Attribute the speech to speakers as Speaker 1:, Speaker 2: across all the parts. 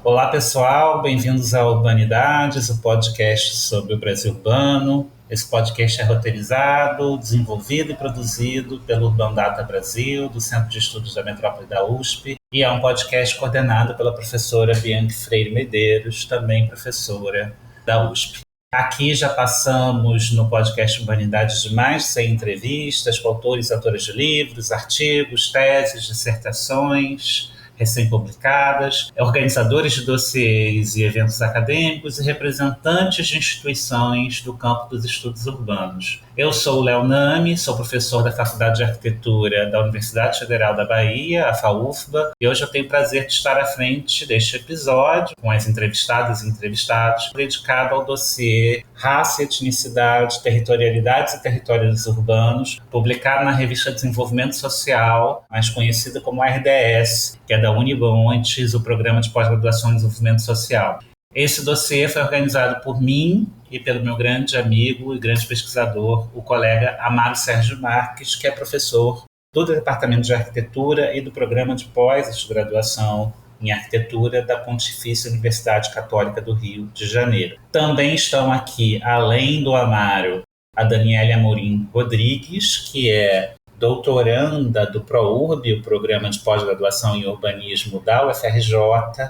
Speaker 1: Olá, pessoal, bem-vindos a Urbanidades, o podcast sobre o Brasil urbano. Esse podcast é roteirizado, desenvolvido e produzido pelo Urban Data Brasil, do Centro de Estudos da Metrópole da USP, e é um podcast coordenado pela professora Bianca Freire Medeiros, também professora da USP. Aqui já passamos no podcast Urbanidades de mais de 100 entrevistas com autores e autoras de livros, artigos, teses, dissertações recém-publicadas, organizadores de dossiês e eventos acadêmicos e representantes de instituições do campo dos estudos urbanos. Eu sou o Léo Nami, sou professor da Faculdade de Arquitetura da Universidade Federal da Bahia, a FAUFBA, e hoje eu tenho o prazer de estar à frente deste episódio, com as entrevistadas e entrevistados, dedicado ao dossiê Raça, Etnicidade, Territorialidades e Territórios Urbanos, publicado na revista Desenvolvimento Social, mais conhecida como RDS, que é da Unibontes, o Programa de Pós-Graduação em Desenvolvimento Social. Esse dossiê foi organizado por mim e pelo meu grande amigo e grande pesquisador, o colega Amaro Sérgio Marques, que é professor do Departamento de Arquitetura e do Programa de Pós-Graduação em Arquitetura da Pontifícia Universidade Católica do Rio de Janeiro. Também estão aqui, além do Amaro, a Daniele Amorim Rodrigues, que é doutoranda do ProURB, o Programa de Pós-Graduação em Urbanismo da UFRJ,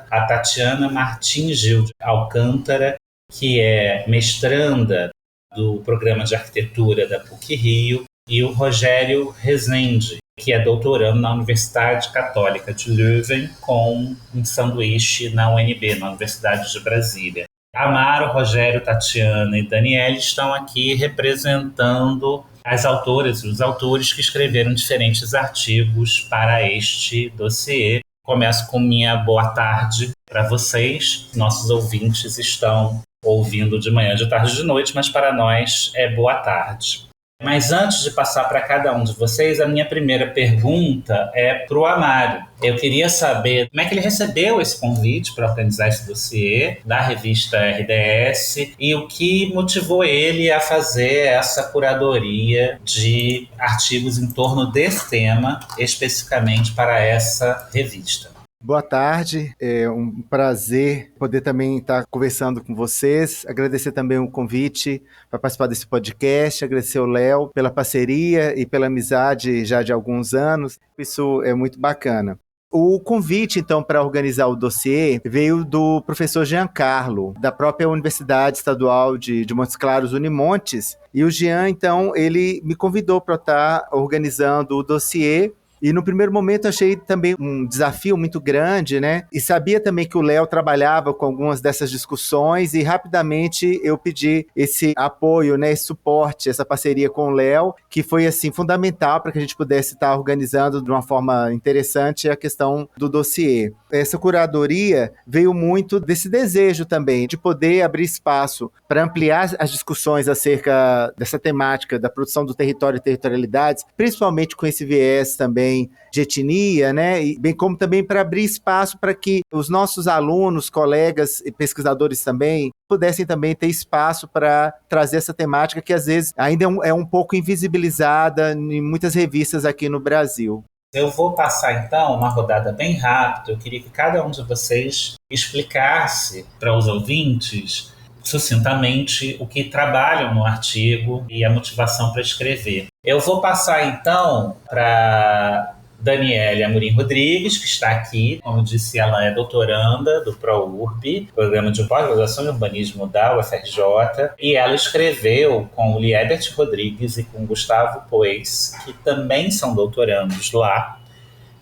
Speaker 1: a Tatiana Martins Gil de Alcântara, que é mestranda do Programa de Arquitetura da PUC-Rio, e o Rogério Rezende, que é doutorando na Universidade Católica de Leuven, com um sanduíche na UNB, na Universidade de Brasília. Amaro, Rogério, Tatiana e Daniele estão aqui representando as autoras e os autores que escreveram diferentes artigos para este dossiê. Começo com minha boa tarde para vocês. Nossos ouvintes estão ouvindo de manhã, de tarde, de noite, mas para nós é boa tarde. Mas antes de passar para cada um de vocês, a minha primeira pergunta é para o Amaro. Eu queria saber como é que ele recebeu esse convite para organizar esse dossiê da revista RDS e o que motivou ele a fazer essa curadoria de artigos em torno desse tema, especificamente para essa revista.
Speaker 2: Boa tarde, é um prazer poder também estar conversando com vocês, agradecer também o convite para participar desse podcast, agradecer ao Léo pela parceria e pela amizade já de alguns anos, isso é muito bacana. O convite, então, para organizar o dossiê veio do professor Giancarlo, da própria Universidade Estadual de Montes Claros, Unimontes, e o Jean, então, ele me convidou para estar organizando o dossiê. E no primeiro momento achei também um desafio muito grande, né? E sabia também que o Léo trabalhava com algumas dessas discussões e rapidamente eu pedi esse apoio, né? Esse suporte, essa parceria com o Léo, que foi assim fundamental para que a gente pudesse estar organizando de uma forma interessante a questão do dossiê. Essa curadoria veio muito desse desejo também de poder abrir espaço para ampliar as discussões acerca dessa temática da produção do território e territorialidades, principalmente com esse viés também de etnia, né? E bem como também para abrir espaço para que os nossos alunos, colegas e pesquisadores também pudessem também ter espaço para trazer essa temática que às vezes ainda é um pouco invisibilizada em muitas revistas aqui no Brasil.
Speaker 1: Eu vou passar então uma rodada bem rápida. Eu queria que cada um de vocês explicasse para os ouvintes sucintamente o que trabalham no artigo e a motivação para escrever. Eu vou passar então para Daniele Amorim Rodrigues, que está aqui. Como disse, ela é doutoranda do ProURB, Programa de Pós-Graduação em Urbanismo da UFRJ, e ela escreveu com o Liebert Rodrigues e com Gustavo Poes, que também são doutorandos lá,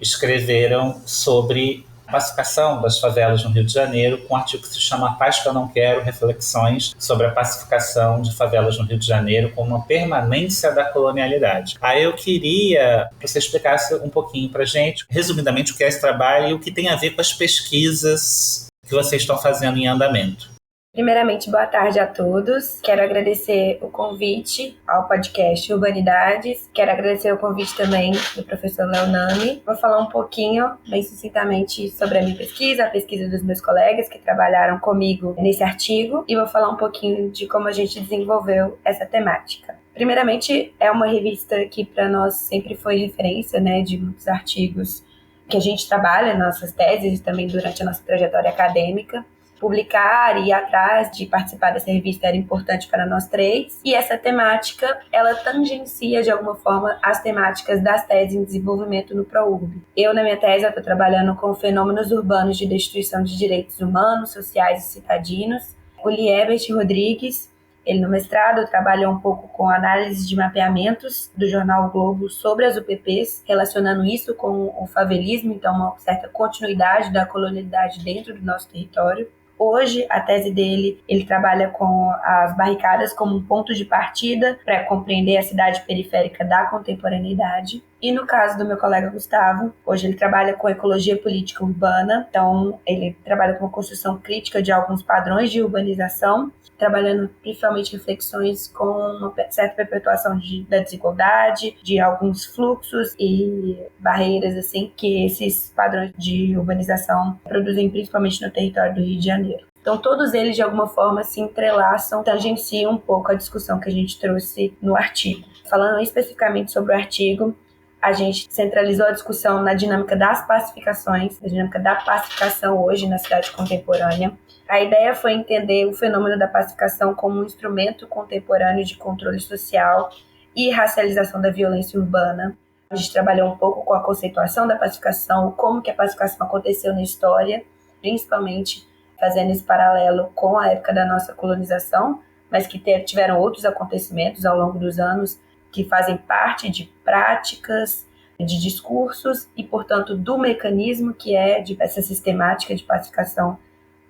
Speaker 1: escreveram sobre a pacificação das favelas no Rio de Janeiro, com um artigo que se chama Paz que eu não quero, reflexões sobre a pacificação de favelas no Rio de Janeiro como uma permanência da colonialidade. Aí eu queria que você explicasse um pouquinho para a gente, resumidamente, o que é esse trabalho e o que tem a ver com as pesquisas que vocês estão fazendo em andamento.
Speaker 3: Primeiramente, boa tarde a todos. Quero agradecer o convite ao podcast Urbanidades. Quero agradecer o convite também do professor Léo Nami. Vou falar um pouquinho, bem sucintamente, sobre a minha pesquisa, a pesquisa dos meus colegas que trabalharam comigo nesse artigo, e vou falar um pouquinho de como a gente desenvolveu essa temática. Primeiramente, é uma revista que para nós sempre foi referência, né, de muitos artigos que a gente trabalha nas nossas teses e também durante a nossa trajetória acadêmica. Publicar e ir atrás de participar dessa revista era importante para nós três. E essa temática, ela tangencia de alguma forma as temáticas das teses em desenvolvimento no ProURB. Eu, na minha tese, estou trabalhando com fenômenos urbanos de destruição de direitos humanos, sociais e cidadinos. O Liebert Rodrigues, ele no mestrado trabalhou um pouco com análise de mapeamentos do jornal o Globo sobre as UPPs, relacionando isso com o favelismo, então uma certa continuidade da colonialidade dentro do nosso território. Hoje, a tese dele, ele trabalha com as barricadas como um ponto de partida para compreender a cidade periférica da contemporaneidade. E no caso do meu colega Gustavo, hoje ele trabalha com ecologia política urbana, então ele trabalha com a construção crítica de alguns padrões de urbanização, trabalhando principalmente reflexões com uma certa perpetuação da desigualdade, de alguns fluxos e barreiras assim que esses padrões de urbanização produzem principalmente no território do Rio de Janeiro. Então todos eles de alguma forma se entrelaçam, tangenciam um pouco a discussão que a gente trouxe no artigo. Falando especificamente sobre o artigo, a gente centralizou a discussão na dinâmica das pacificações, a dinâmica da pacificação hoje na cidade contemporânea. A ideia foi entender o fenômeno da pacificação como um instrumento contemporâneo de controle social e racialização da violência urbana. A gente trabalhou um pouco com a conceituação da pacificação, como que a pacificação aconteceu na história, principalmente fazendo esse paralelo com a época da nossa colonização, mas que tiveram outros acontecimentos ao longo dos anos que fazem parte de práticas, de discursos e, portanto, do mecanismo que é essa sistemática de pacificação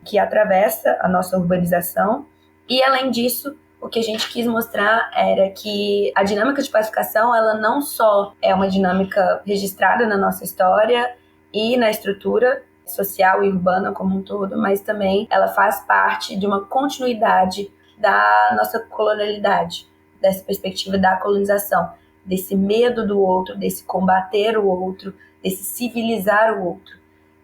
Speaker 3: que atravessa a nossa urbanização. E, além disso, o que a gente quis mostrar era que a dinâmica de pacificação, ela não só é uma dinâmica registrada na nossa história e na estrutura social e urbana como um todo, mas também ela faz parte de uma continuidade da nossa colonialidade, dessa perspectiva da colonização, desse medo do outro, desse combater o outro, desse civilizar o outro.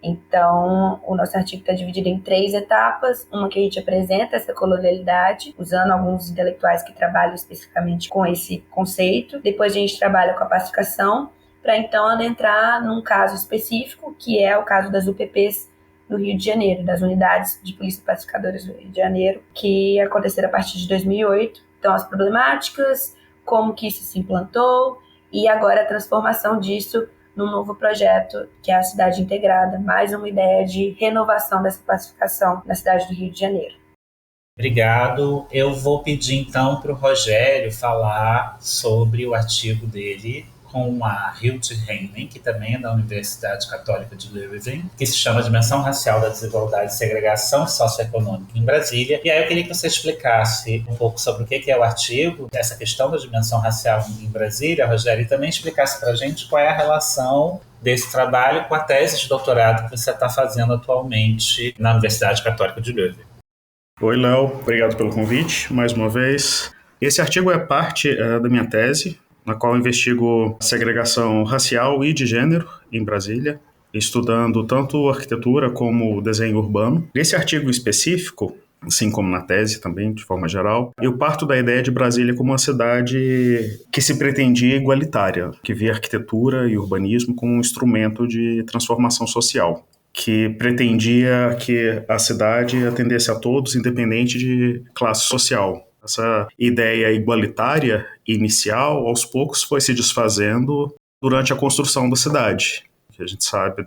Speaker 3: Então, o nosso artigo está dividido em 3 etapas. Uma que a gente apresenta essa colonialidade, usando alguns intelectuais que trabalham especificamente com esse conceito. Depois a gente trabalha com a pacificação, para então adentrar num caso específico, que é o caso das UPPs no Rio de Janeiro, das unidades de polícia pacificadoras do Rio de Janeiro, que aconteceram a partir de 2008. Então, as problemáticas, como que isso se implantou e agora a transformação disso num novo projeto, que é a Cidade Integrada, mais uma ideia de renovação dessa pacificação na cidade do Rio de Janeiro.
Speaker 1: Obrigado. Eu vou pedir então para o Rogério falar sobre o artigo dele com a Hilde Heinen, que também é da Universidade Católica de Leuven, que se chama Dimensão Racial da Desigualdade e Segregação Socioeconômica em Brasília. E aí eu queria que você explicasse um pouco sobre o que é o artigo, essa questão da dimensão racial em Brasília, Rogério, e também explicasse para a gente qual é a relação desse trabalho com a tese de doutorado que você está fazendo atualmente na Universidade Católica de Leuven.
Speaker 4: Oi, Léo. Obrigado pelo convite, mais uma vez. Esse artigo é parte da minha tese, na qual eu investigo segregação racial e de gênero em Brasília, estudando tanto arquitetura como desenho urbano. Nesse artigo específico, assim como na tese também, de forma geral, eu parto da ideia de Brasília como uma cidade que se pretendia igualitária, que via arquitetura e urbanismo como um instrumento de transformação social, que pretendia que a cidade atendesse a todos, independente de classe social. Essa ideia igualitária inicial, aos poucos, foi se desfazendo durante a construção da cidade. A gente sabe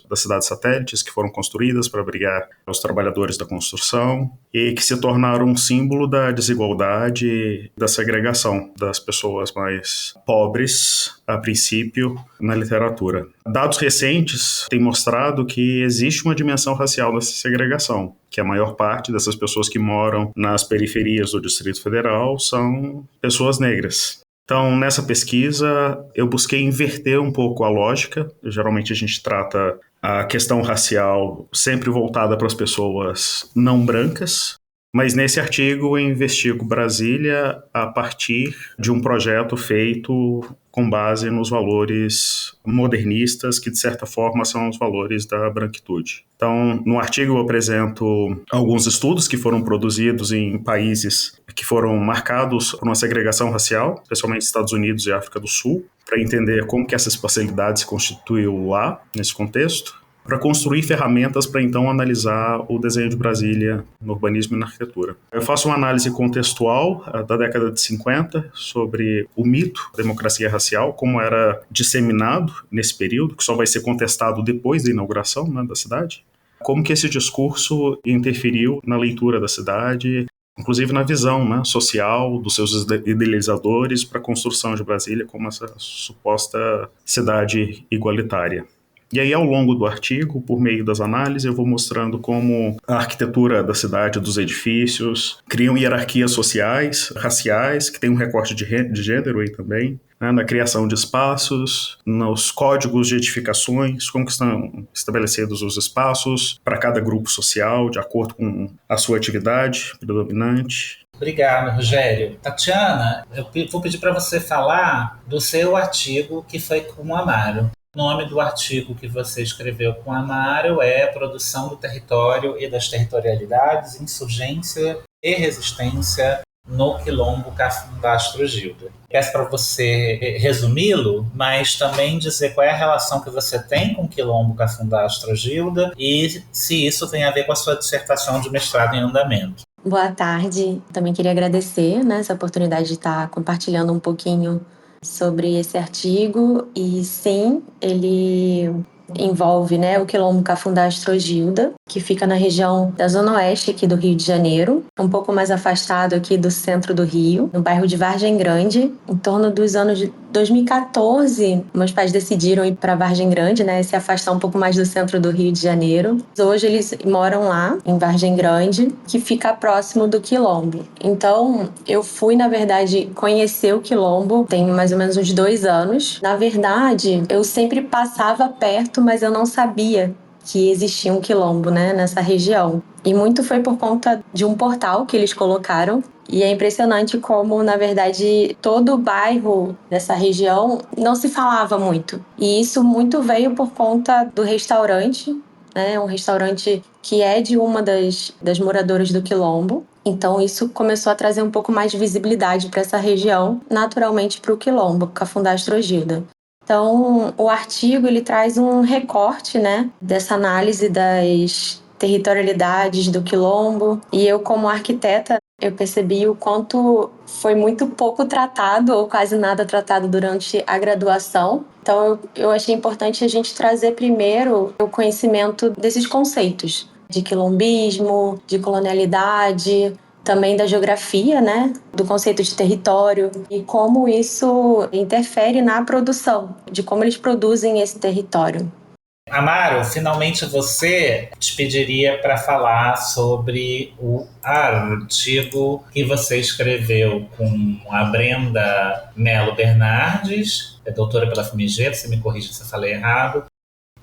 Speaker 4: das cidades satélites que foram construídas para abrigar os trabalhadores da construção e que se tornaram um símbolo da desigualdade e da segregação das pessoas mais pobres, a princípio, na literatura. Dados recentes têm mostrado que existe uma dimensão racial dessa segregação, que a maior parte dessas pessoas que moram nas periferias do Distrito Federal são pessoas negras. Então, nessa pesquisa, eu busquei inverter um pouco a lógica. Geralmente a gente trata a questão racial sempre voltada para as pessoas não brancas, mas nesse artigo eu investigo Brasília a partir de um projeto feito com base nos valores modernistas, que de certa forma são os valores da branquitude. Então, no artigo eu apresento alguns estudos que foram produzidos em países que foram marcados por uma segregação racial, especialmente Estados Unidos e África do Sul, para entender como que essa espacialidade se constituiu lá, nesse contexto, para construir ferramentas para então analisar o desenho de Brasília no urbanismo e na arquitetura. Eu faço uma análise contextual da década de 50 sobre o mito da democracia racial, como era disseminado nesse período, que só vai ser contestado depois da inauguração, né, da cidade, como que esse discurso interferiu na leitura da cidade, inclusive na visão, né, social dos seus idealizadores para a construção de Brasília como essa suposta cidade igualitária. E aí, ao longo do artigo, por meio das análises, eu vou mostrando como a arquitetura da cidade, dos edifícios, criam hierarquias sociais, raciais, que tem um recorte de gênero aí também, né, na criação de espaços, nos códigos de edificações, como que estão estabelecidos os espaços para cada grupo social, de acordo com a sua atividade predominante.
Speaker 1: Obrigado, Rogério. Tatiana, eu vou pedir para você falar do seu artigo que foi com o Amaro. O nome do artigo que você escreveu com o Amaro é Produção do Território e das Territorialidades, Insurgência e Resistência no Quilombo Cafundastro Gilda. Peço para você resumi-lo, mas também dizer qual é a relação que você tem com o Quilombo Cafundastro Gilda e se isso tem a ver com a sua dissertação de mestrado em andamento.
Speaker 5: Boa tarde. Também queria agradecer, né, essa oportunidade de estar compartilhando um pouquinho sobre esse artigo. E sim, ele envolve, né, o Quilombo Cafundastro Gilda, que fica na região da zona oeste aqui do Rio de Janeiro, um pouco mais afastado aqui do centro do Rio, no bairro de Vargem Grande. Em torno dos anos de 2014, meus pais decidiram ir para Vargem Grande, né, se afastar um pouco mais do centro do Rio de Janeiro. Hoje eles moram lá, em Vargem Grande, que fica próximo do Quilombo. Então, eu fui, na verdade, conhecer o Quilombo tem mais ou menos uns 2 anos. Na verdade, eu sempre passava perto, mas eu não sabia que existia um quilombo, né, nessa região. E muito foi por conta de um portal que eles colocaram. E é impressionante como, na verdade, todo o bairro dessa região não se falava muito. E isso muito veio por conta do restaurante, né, um restaurante que é de uma das moradoras do quilombo. Então isso começou a trazer um pouco mais de visibilidade para essa região, naturalmente para o quilombo, Cafundastro Gilda. Então, o artigo ele traz um recorte, né, dessa análise das territorialidades do quilombo. E eu, como arquiteta, eu percebi o quanto foi muito pouco tratado, ou quase nada tratado durante a graduação. Então, eu achei importante a gente trazer primeiro o conhecimento desses conceitos de quilombismo, de colonialidade, também da geografia, né, do conceito de território e como isso interfere na produção, de como eles produzem esse território.
Speaker 1: Amaro, finalmente você te pediria para falar sobre o artigo que você escreveu com a Brenda Mello Bernardes, é doutora pela FMG, você me corrige se eu falei errado,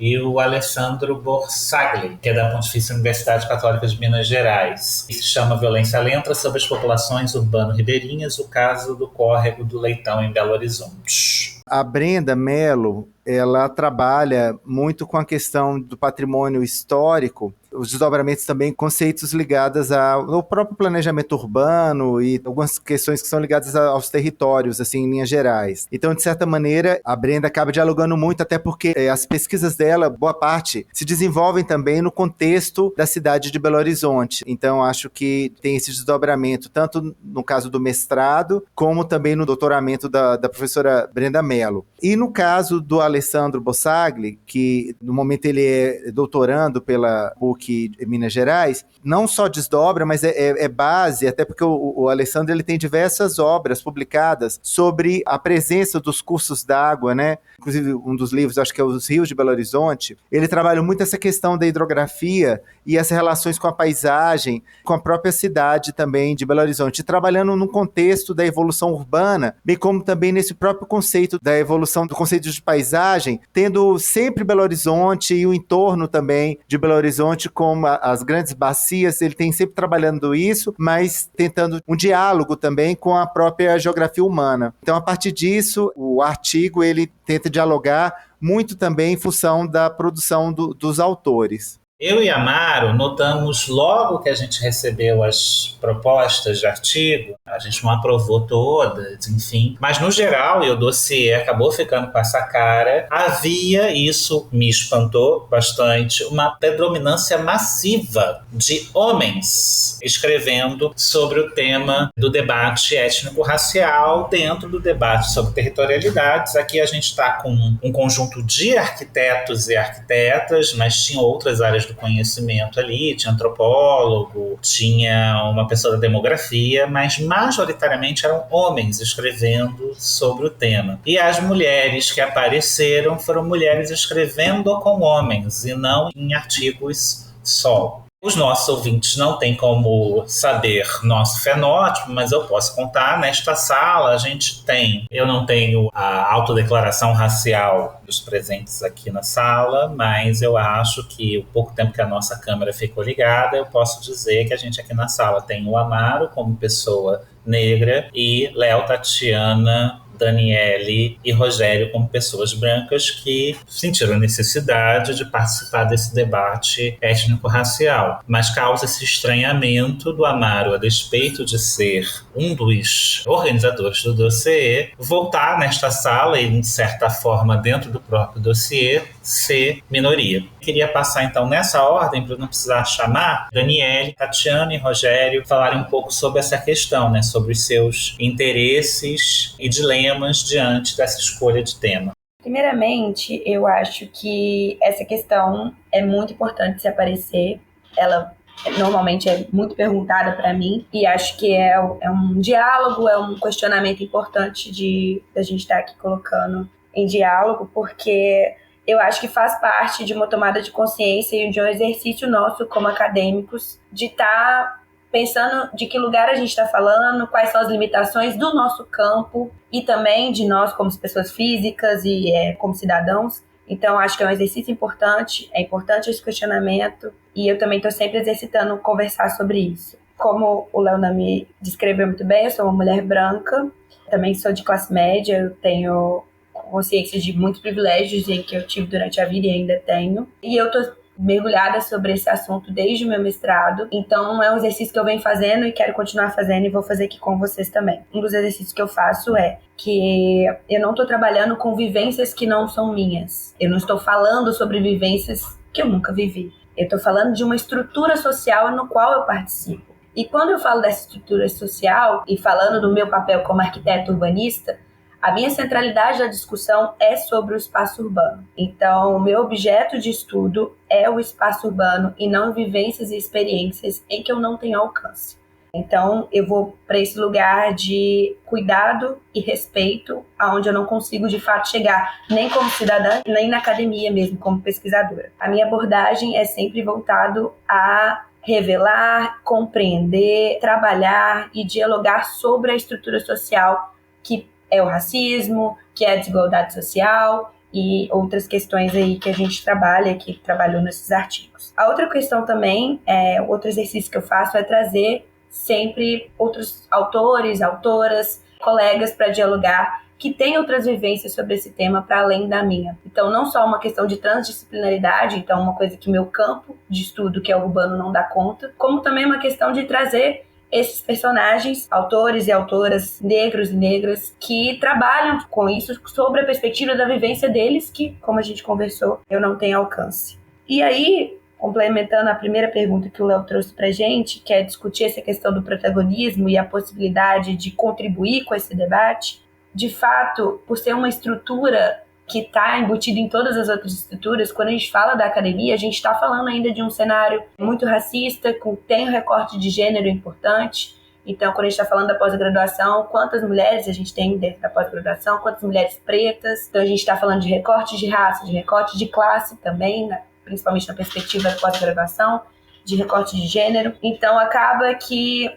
Speaker 1: e o Alessandro Borsagli, que é da Pontifícia Universidade Católica de Minas Gerais. Se chama Violência Lenta sobre as populações urbano-ribeirinhas, o caso do córrego do Leitão em Belo Horizonte.
Speaker 2: A Brenda Mello, ela trabalha muito com a questão do patrimônio histórico, os desdobramentos também, conceitos ligados ao próprio planejamento urbano e algumas questões que são ligadas aos territórios, assim, em linhas gerais. Então, de certa maneira, a Brenda acaba dialogando muito, até porque as pesquisas dela, boa parte, se desenvolvem também no contexto da cidade de Belo Horizonte. Então, acho que tem esse desdobramento, tanto no caso do mestrado, como também no doutoramento da professora Brenda Mello. E no caso do Alessandro Borsagli, que no momento ele é doutorando pela PUC Minas Gerais, não só desdobra, mas é base, até porque o Alessandro ele tem diversas obras publicadas sobre a presença dos cursos d'água, né? Inclusive um dos livros, acho que é Os Rios de Belo Horizonte, ele trabalha muito essa questão da hidrografia e as relações com a paisagem, com a própria cidade também de Belo Horizonte, trabalhando no contexto da evolução urbana, bem como também nesse próprio conceito da evolução do conceito de paisagem paisagem, tendo sempre Belo Horizonte e o entorno também de Belo Horizonte, como as grandes bacias, ele tem sempre trabalhando isso, mas tentando um diálogo também com a própria geografia humana. Então, a partir disso, o artigo ele tenta dialogar muito também em função da produção dos autores.
Speaker 1: Eu e Amaro notamos logo que a gente recebeu as propostas de artigo, a gente não aprovou todas, enfim, mas no geral, e o dossiê acabou ficando com essa cara, havia, isso me espantou bastante, uma predominância massiva de homens escrevendo sobre o tema do debate étnico-racial dentro do debate sobre territorialidades. Aqui a gente está com um conjunto de arquitetos e arquitetas, mas tinha outras áreas do conhecimento ali, tinha antropólogo, tinha uma pessoa da demografia, mas majoritariamente eram homens escrevendo sobre o tema. E as mulheres que apareceram foram mulheres escrevendo com homens e não em artigos solo. Os nossos ouvintes não têm como saber nosso fenótipo, mas eu posso contar. Nesta sala a gente tem, eu não tenho a autodeclaração racial dos presentes aqui na sala, mas eu acho que o pouco tempo que a nossa câmera ficou ligada, eu posso dizer que a gente aqui na sala tem o Amaro como pessoa negra e Léo, Tatiana, Daniele e Rogério como pessoas brancas que sentiram a necessidade de participar desse debate étnico-racial. Mas causa esse estranhamento do Amaro, a despeito de ser um dos organizadores do dossiê, voltar nesta sala e, de certa forma, dentro do próprio dossiê, ser minoria. Queria passar, então, nessa ordem, para não precisar chamar, Daniele, Tatiana e Rogério falarem um pouco sobre essa questão, né, sobre os seus interesses e dilemas diante dessa escolha de tema.
Speaker 3: Primeiramente, eu acho que essa questão é muito importante se aparecer. Ela normalmente é muito perguntada para mim e acho que é um diálogo, é um questionamento importante da gente estar aqui colocando em diálogo, porque eu acho que faz parte de uma tomada de consciência e de um exercício nosso como acadêmicos de estar pensando de que lugar a gente está falando, quais são as limitações do nosso campo e também de nós como pessoas físicas e como cidadãos. Então, acho que é um exercício importante, é importante esse questionamento e eu também estou sempre exercitando conversar sobre isso. Como o Léo me descreveu muito bem, eu sou uma mulher branca, também sou de classe média, eu tenho consciência de muitos privilégios em que eu tive durante a vida e ainda tenho. E eu estou mergulhada sobre esse assunto desde o meu mestrado, então é um exercício que eu venho fazendo e quero continuar fazendo e vou fazer aqui com vocês também. Um dos exercícios que eu faço é que eu não estou trabalhando com vivências que não são minhas, eu não estou falando sobre vivências que eu nunca vivi, eu estou falando de uma estrutura social no qual eu participo. E quando eu falo dessa estrutura social e falando do meu papel como arquiteto urbanista, a minha centralidade da discussão é sobre o espaço urbano. Então, o meu objeto de estudo é o espaço urbano e não vivências e experiências em que eu não tenho alcance. Então, eu vou para esse lugar de cuidado e respeito, aonde eu não consigo, de fato, chegar nem como cidadã, nem na academia mesmo, como pesquisadora. A minha abordagem é sempre voltado a revelar, compreender, trabalhar e dialogar sobre a estrutura social que é o racismo, que é a desigualdade social e outras questões aí que a gente trabalha, que trabalhou nesses artigos. A outra questão também, outro exercício que eu faço é trazer sempre outros autores, autoras, colegas para dialogar que têm outras vivências sobre esse tema para além da minha. Então, não só uma questão de transdisciplinaridade, então uma coisa que meu campo de estudo, que é o urbano, não dá conta, como também uma questão de trazer esses personagens, autores e autoras negros e negras, que trabalham com isso sobre a perspectiva da vivência deles, que, como a gente conversou, eu não tenho alcance. E aí, complementando a primeira pergunta que o Léo trouxe pra gente, que é discutir essa questão do protagonismo e a possibilidade de contribuir com esse debate, de fato, por ser uma estrutura que está embutido em todas as outras estruturas, quando a gente fala da academia, a gente está falando ainda de um cenário muito racista, tem um recorte de gênero importante. Então, quando a gente está falando da pós-graduação, quantas mulheres a gente tem dentro da pós-graduação, quantas mulheres pretas. Então, a gente está falando de recorte de raça, de recorte de classe também, principalmente na perspectiva da pós-graduação, de recorte de gênero. Então, acaba que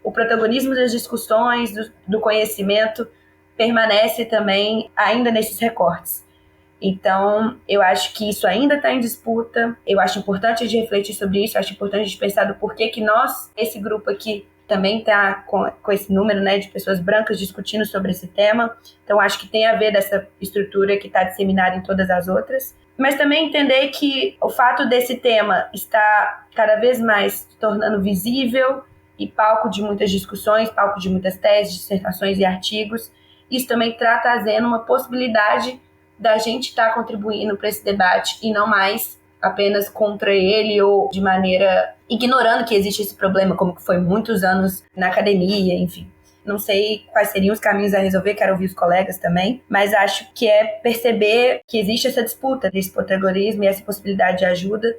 Speaker 3: o protagonismo das discussões, do conhecimento, permanece também ainda nesses recortes. Então, eu acho que isso ainda está em disputa. Eu acho importante a gente refletir sobre isso. Eu acho importante a gente pensar do porquê que nós, esse grupo aqui, também está com esse número, né, de pessoas brancas discutindo sobre esse tema. Então, acho que tem a ver dessa estrutura que está disseminada em todas as outras. Mas também entender que o fato desse tema estar cada vez mais se tornando visível e palco de muitas discussões, palco de muitas teses, dissertações e artigos, isso também está trazendo uma possibilidade da gente estar contribuindo para esse debate e não mais apenas contra ele ou de maneira ignorando que existe esse problema, como que foi muitos anos na academia, enfim. Não sei quais seriam os caminhos a resolver, quero ouvir os colegas também, mas acho que é perceber que existe essa disputa desse protagonismo e essa possibilidade de ajuda,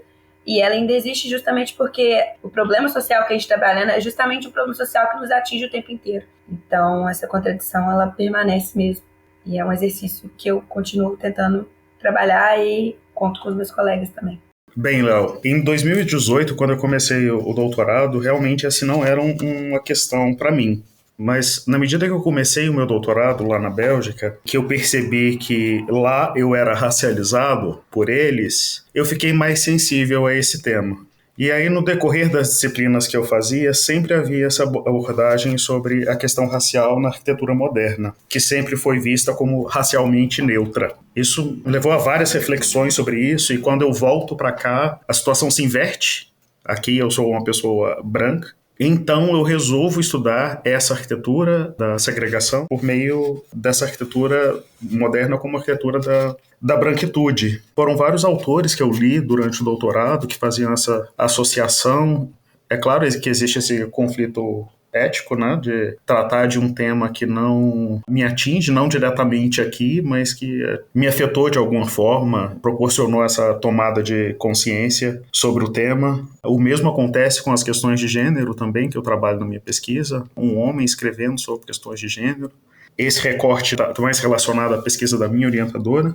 Speaker 3: e ela ainda existe justamente porque o problema social que a gente está trabalhando é justamente um problema social que nos atinge o tempo inteiro. Então, essa contradição, ela permanece mesmo, e é um exercício que eu continuo tentando trabalhar e conto com os meus colegas também.
Speaker 4: Bem, Léo, em 2018, quando eu comecei o doutorado, realmente essa não era uma questão para mim. Mas na medida que eu comecei o meu doutorado lá na Bélgica, que eu percebi que lá eu era racializado por eles, eu fiquei mais sensível a esse tema. E aí, no decorrer das disciplinas que eu fazia, sempre havia essa abordagem sobre a questão racial na arquitetura moderna, que sempre foi vista como racialmente neutra. Isso me levou a várias reflexões sobre isso, e quando eu volto para cá, a situação se inverte. Aqui eu sou uma pessoa branca, então eu resolvo estudar essa arquitetura da segregação por meio dessa arquitetura moderna como arquitetura da branquitude. Foram vários autores que eu li durante o doutorado que faziam essa associação. É claro que existe esse conflito ético, né, de tratar de um tema que não me atinge, não diretamente aqui, mas que me afetou de alguma forma, proporcionou essa tomada de consciência sobre o tema. O mesmo acontece com as questões de gênero também, que eu trabalho na minha pesquisa, um homem escrevendo sobre questões de gênero. Esse recorte está mais relacionado à pesquisa da minha orientadora,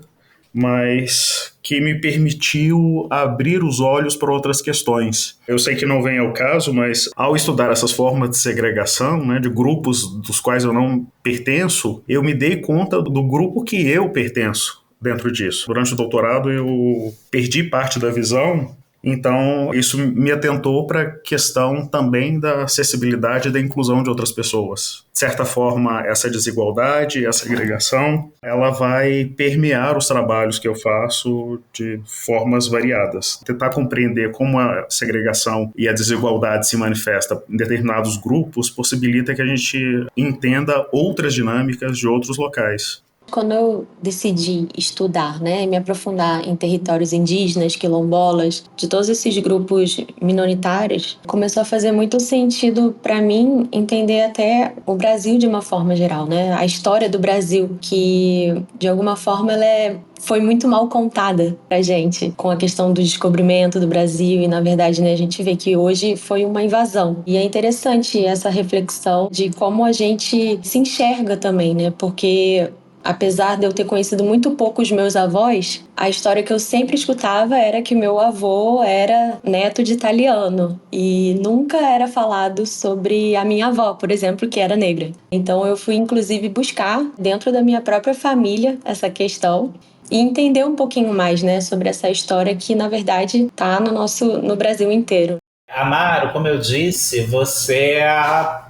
Speaker 4: mas que me permitiu abrir os olhos para outras questões. Eu sei que não vem ao caso, mas ao estudar essas formas de segregação, né, de grupos dos quais eu não pertenço, eu me dei conta do grupo que eu pertenço dentro disso. Durante o doutorado eu perdi parte da visão, então isso me atentou para a questão também da acessibilidade e da inclusão de outras pessoas. De certa forma, essa desigualdade, essa segregação, ela vai permear os trabalhos que eu faço de formas variadas. Tentar compreender como a segregação e a desigualdade se manifesta em determinados grupos possibilita que a gente entenda outras dinâmicas de outros locais.
Speaker 5: Quando eu decidi estudar, né, me aprofundar em territórios indígenas, quilombolas, de todos esses grupos minoritários, começou a fazer muito sentido para mim entender até o Brasil de uma forma geral, né? A história do Brasil, que de alguma forma foi muito mal contada pra gente, com a questão do descobrimento do Brasil, e na verdade, né, a gente vê que hoje foi uma invasão. E é interessante essa reflexão de como a gente se enxerga também, né? Porque apesar de eu ter conhecido muito pouco os meus avós, a história que eu sempre escutava era que meu avô era neto de italiano e nunca era falado sobre a minha avó, por exemplo, que era negra. Então eu fui inclusive buscar dentro da minha própria família essa questão e entender um pouquinho mais, né, sobre essa história que na verdade está no Brasil inteiro.
Speaker 1: Amaro, como eu disse, você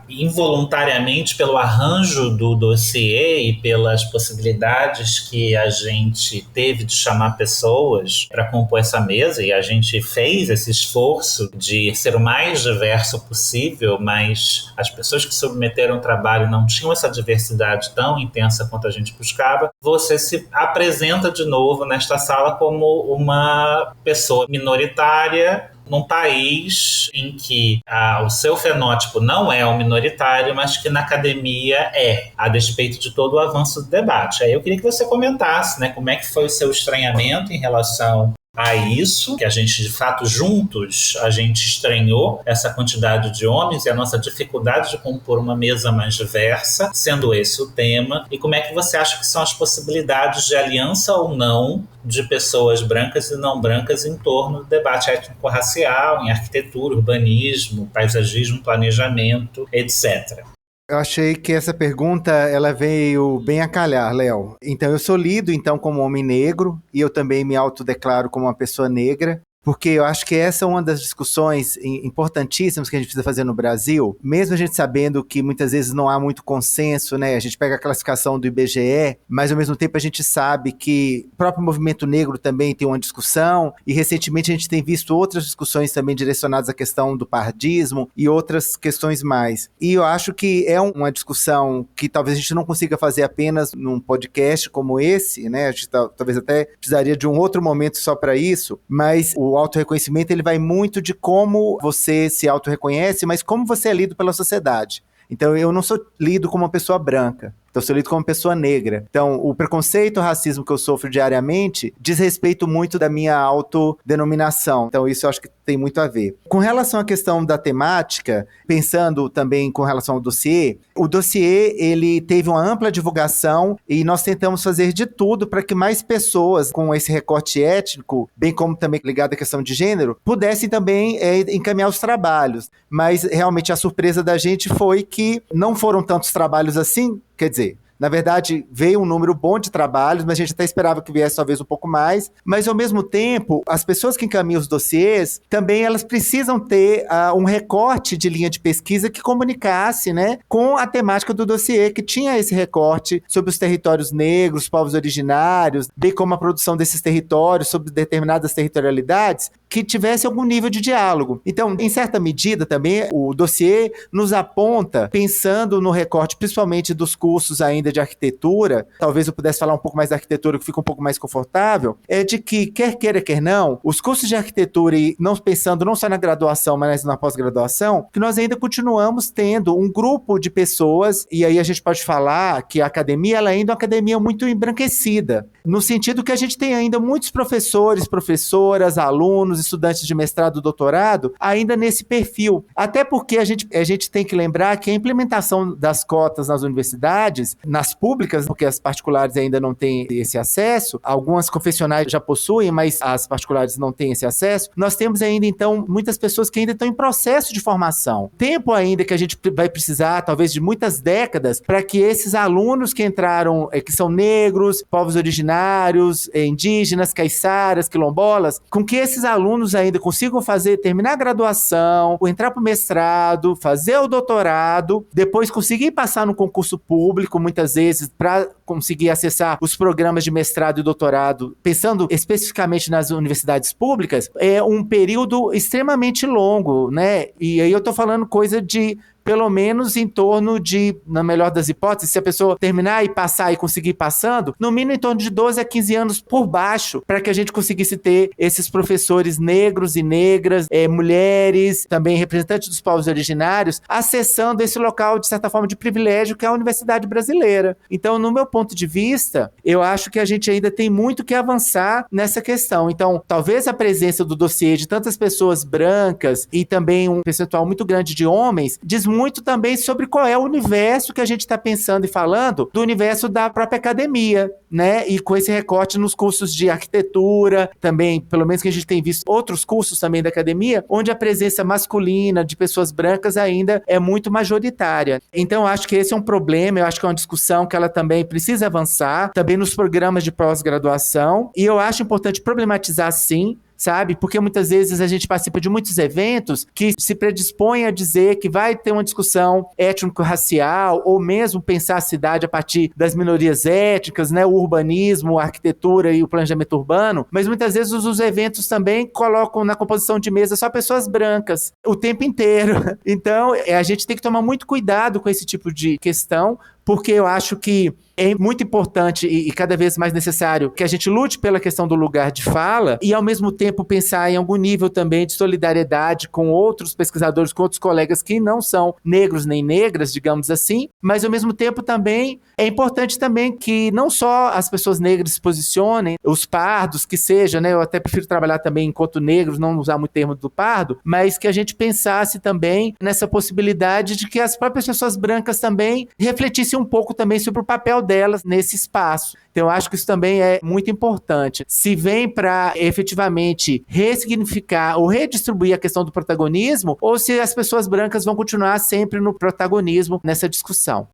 Speaker 1: involuntariamente, pelo arranjo do dossiê e pelas possibilidades que a gente teve de chamar pessoas para compor essa mesa, e a gente fez esse esforço de ser o mais diverso possível, mas as pessoas que submeteram o trabalho não tinham essa diversidade tão intensa quanto a gente buscava. Você se apresenta de novo nesta sala como uma pessoa minoritária, num país em que o seu fenótipo não é o minoritário, mas que na academia é, a despeito de todo o avanço do debate. Aí eu queria que você comentasse, né, como é que foi o seu estranhamento em relação a isso, que a gente, de fato, juntos, a gente estranhou essa quantidade de homens e a nossa dificuldade de compor uma mesa mais diversa, sendo esse o tema, e como é que você acha que são as possibilidades de aliança ou não de pessoas brancas e não brancas em torno do debate étnico-racial, em arquitetura, urbanismo, paisagismo, planejamento, etc.
Speaker 2: Eu achei que essa pergunta ela veio bem a calhar, Léo. Então, eu sou lido como homem negro e eu também me autodeclaro como uma pessoa negra. Porque eu acho que essa é uma das discussões importantíssimas que a gente precisa fazer no Brasil, mesmo a gente sabendo que muitas vezes não há muito consenso, né? A gente pega a classificação do IBGE, mas ao mesmo tempo a gente sabe que o próprio movimento negro também tem uma discussão, e recentemente a gente tem visto outras discussões também direcionadas à questão do pardismo e outras questões mais. E eu acho que é uma discussão que talvez a gente não consiga fazer apenas num podcast como esse, né? A gente talvez até precisaria de um outro momento só para isso, mas o autorreconhecimento ele vai muito de como você se autorreconhece, mas como você é lido pela sociedade. Então, eu não sou lido como uma pessoa branca. Então, eu sou lido como uma pessoa negra. Então, o preconceito, o racismo que eu sofro diariamente diz respeito muito da minha autodenominação. Então, isso eu acho que tem muito a ver. Com relação à questão da temática, pensando também com relação ao dossiê, o dossiê, ele teve uma ampla divulgação e nós tentamos fazer de tudo para que mais pessoas com esse recorte étnico, bem como também ligado à questão de gênero, pudessem também encaminhar os trabalhos. Mas, realmente, a surpresa da gente foi que não foram tantos trabalhos assim. Quer dizer, na verdade, veio um número bom de trabalhos, mas a gente até esperava que viesse talvez um pouco mais. Mas, ao mesmo tempo, as pessoas que encaminham os dossiês, também elas precisam ter um recorte de linha de pesquisa que comunicasse, né, com a temática do dossiê, que tinha esse recorte sobre os territórios negros, povos originários, bem como a produção desses territórios, sobre determinadas territorialidades, que tivesse algum nível de diálogo. Então, em certa medida, também, o dossiê nos aponta, pensando no recorte, principalmente dos cursos ainda de arquitetura, talvez eu pudesse falar um pouco mais da arquitetura, que fica um pouco mais confortável, é de que, quer queira, quer não, os cursos de arquitetura, e não pensando não só na graduação, mas na pós-graduação, que nós ainda continuamos tendo um grupo de pessoas, e aí a gente pode falar que a academia, ela ainda é uma academia muito embranquecida, no sentido que a gente tem ainda muitos professores, professoras, alunos, estudantes de mestrado, doutorado, ainda nesse perfil. Até porque a gente tem que lembrar que a implementação das cotas nas universidades, nas públicas, porque as particulares ainda não têm esse acesso, algumas confessionais já possuem, mas as particulares não têm esse acesso, nós temos ainda, então, muitas pessoas que ainda estão em processo de formação. Tempo ainda que a gente vai precisar, talvez, de muitas décadas, para que esses alunos que entraram, que são negros, povos originários, indígenas, caiçaras, quilombolas, com que esses alunos ainda consigam terminar a graduação, entrar para o mestrado, fazer o doutorado, depois conseguir passar no concurso público, muitas vezes, para conseguir acessar os programas de mestrado e doutorado, pensando especificamente nas universidades públicas, é um período extremamente longo, né? E aí eu estou falando coisa de pelo menos em torno de, na melhor das hipóteses, se a pessoa terminar e passar e conseguir ir passando, no mínimo em torno de 12 a 15 anos por baixo, para que a gente conseguisse ter esses professores negros e negras, mulheres, também representantes dos povos originários, acessando esse local, de certa forma, de privilégio que é a Universidade Brasileira. Então, no meu ponto de vista, eu acho que a gente ainda tem muito que avançar nessa questão. Então, talvez a presença do dossiê de tantas pessoas brancas e também um percentual muito grande de homens, diz muito também sobre qual é o universo que a gente está pensando e falando, do universo da própria academia, né? E com esse recorte nos cursos de arquitetura, também, pelo menos que a gente tem visto outros cursos também da academia, onde a presença masculina de pessoas brancas ainda é muito majoritária. Então, eu acho que esse é um problema, eu acho que é uma discussão que ela também precisa avançar, também nos programas de pós-graduação, e eu acho importante problematizar, sim, sabe? Porque muitas vezes a gente participa de muitos eventos que se predispõem a dizer que vai ter uma discussão étnico-racial, ou mesmo pensar a cidade a partir das minorias étnicas, né? O urbanismo, a arquitetura e o planejamento urbano, mas muitas vezes os eventos também colocam na composição de mesa só pessoas brancas o tempo inteiro. Então, a gente tem que tomar muito cuidado com esse tipo de questão, porque eu acho que é muito importante e cada vez mais necessário que a gente lute pela questão do lugar de fala e, ao mesmo tempo, pensar em algum nível também de solidariedade com outros pesquisadores, com outros colegas que não são negros nem negras, digamos assim, mas, ao mesmo tempo, também é importante também que não só as pessoas negras se posicionem, os pardos, que seja, né? Eu até prefiro trabalhar também enquanto negros, não usar muito termo do pardo, mas que a gente pensasse também nessa possibilidade de que as próprias pessoas brancas também refletissem disse um pouco também sobre o papel delas nesse espaço. Então, eu acho que isso também é muito importante. Se vem para efetivamente ressignificar ou redistribuir a questão do protagonismo, ou se as pessoas brancas vão continuar sempre no protagonismo nessa discussão.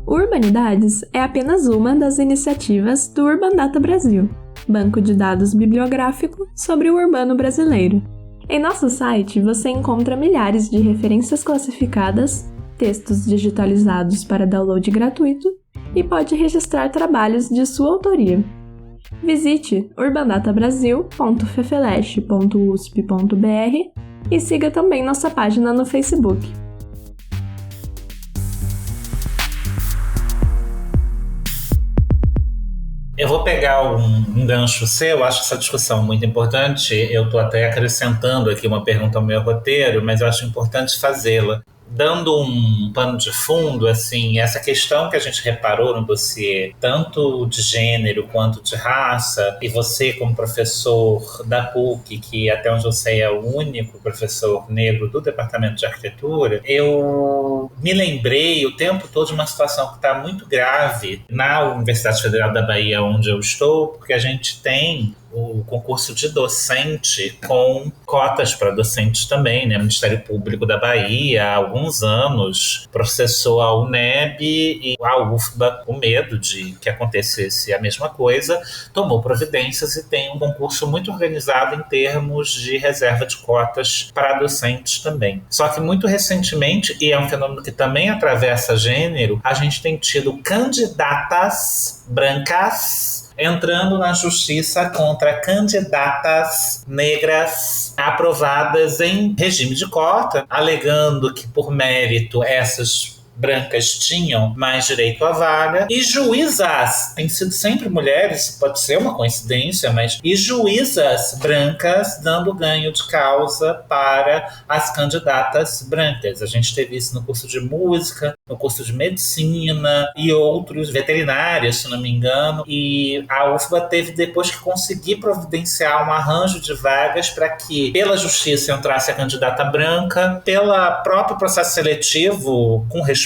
Speaker 6: O Urbanidades é apenas uma das iniciativas do Urban Data Brasil, banco de dados bibliográfico sobre o urbano brasileiro. Em nosso site você encontra milhares de referências classificadas, textos digitalizados para download gratuito e pode registrar trabalhos de sua autoria. Visite urbandatabrasil.fefeleche.usp.br e siga também nossa página no Facebook.
Speaker 1: Eu vou pegar um gancho seu, acho essa discussão muito importante. Eu estou até acrescentando aqui uma pergunta ao meu roteiro, mas eu acho importante fazê-la. Dando um pano de fundo, assim, essa questão que a gente reparou no dossiê, tanto de gênero quanto de raça, e você como professor da PUC, que até onde eu sei é o único professor negro do Departamento de Arquitetura, eu me lembrei o tempo todo de uma situação que está muito grave na Universidade Federal da Bahia, onde eu estou, porque a gente tem o concurso de docente com cotas para docentes também, né? O Ministério Público da Bahia, há alguns anos, processou a UNEB e a UFBA, com medo de que acontecesse a mesma coisa, tomou providências e tem um concurso muito organizado em termos de reserva de cotas para docentes também. Só que muito recentemente, e é um fenômeno que também atravessa gênero, a gente tem tido candidatas brancas entrando na justiça contra candidatas negras aprovadas em regime de cota, alegando que por mérito essas brancas tinham mais direito à vaga, e juízas, têm sido sempre mulheres, pode ser uma coincidência, mas e juízas brancas dando ganho de causa para as candidatas brancas. A gente teve isso no curso de música, no curso de medicina e outros, veterinárias, se não me engano, e a UFBA teve depois que conseguir providenciar um arranjo de vagas para que pela justiça entrasse a candidata branca, pelo próprio processo seletivo, com respaldo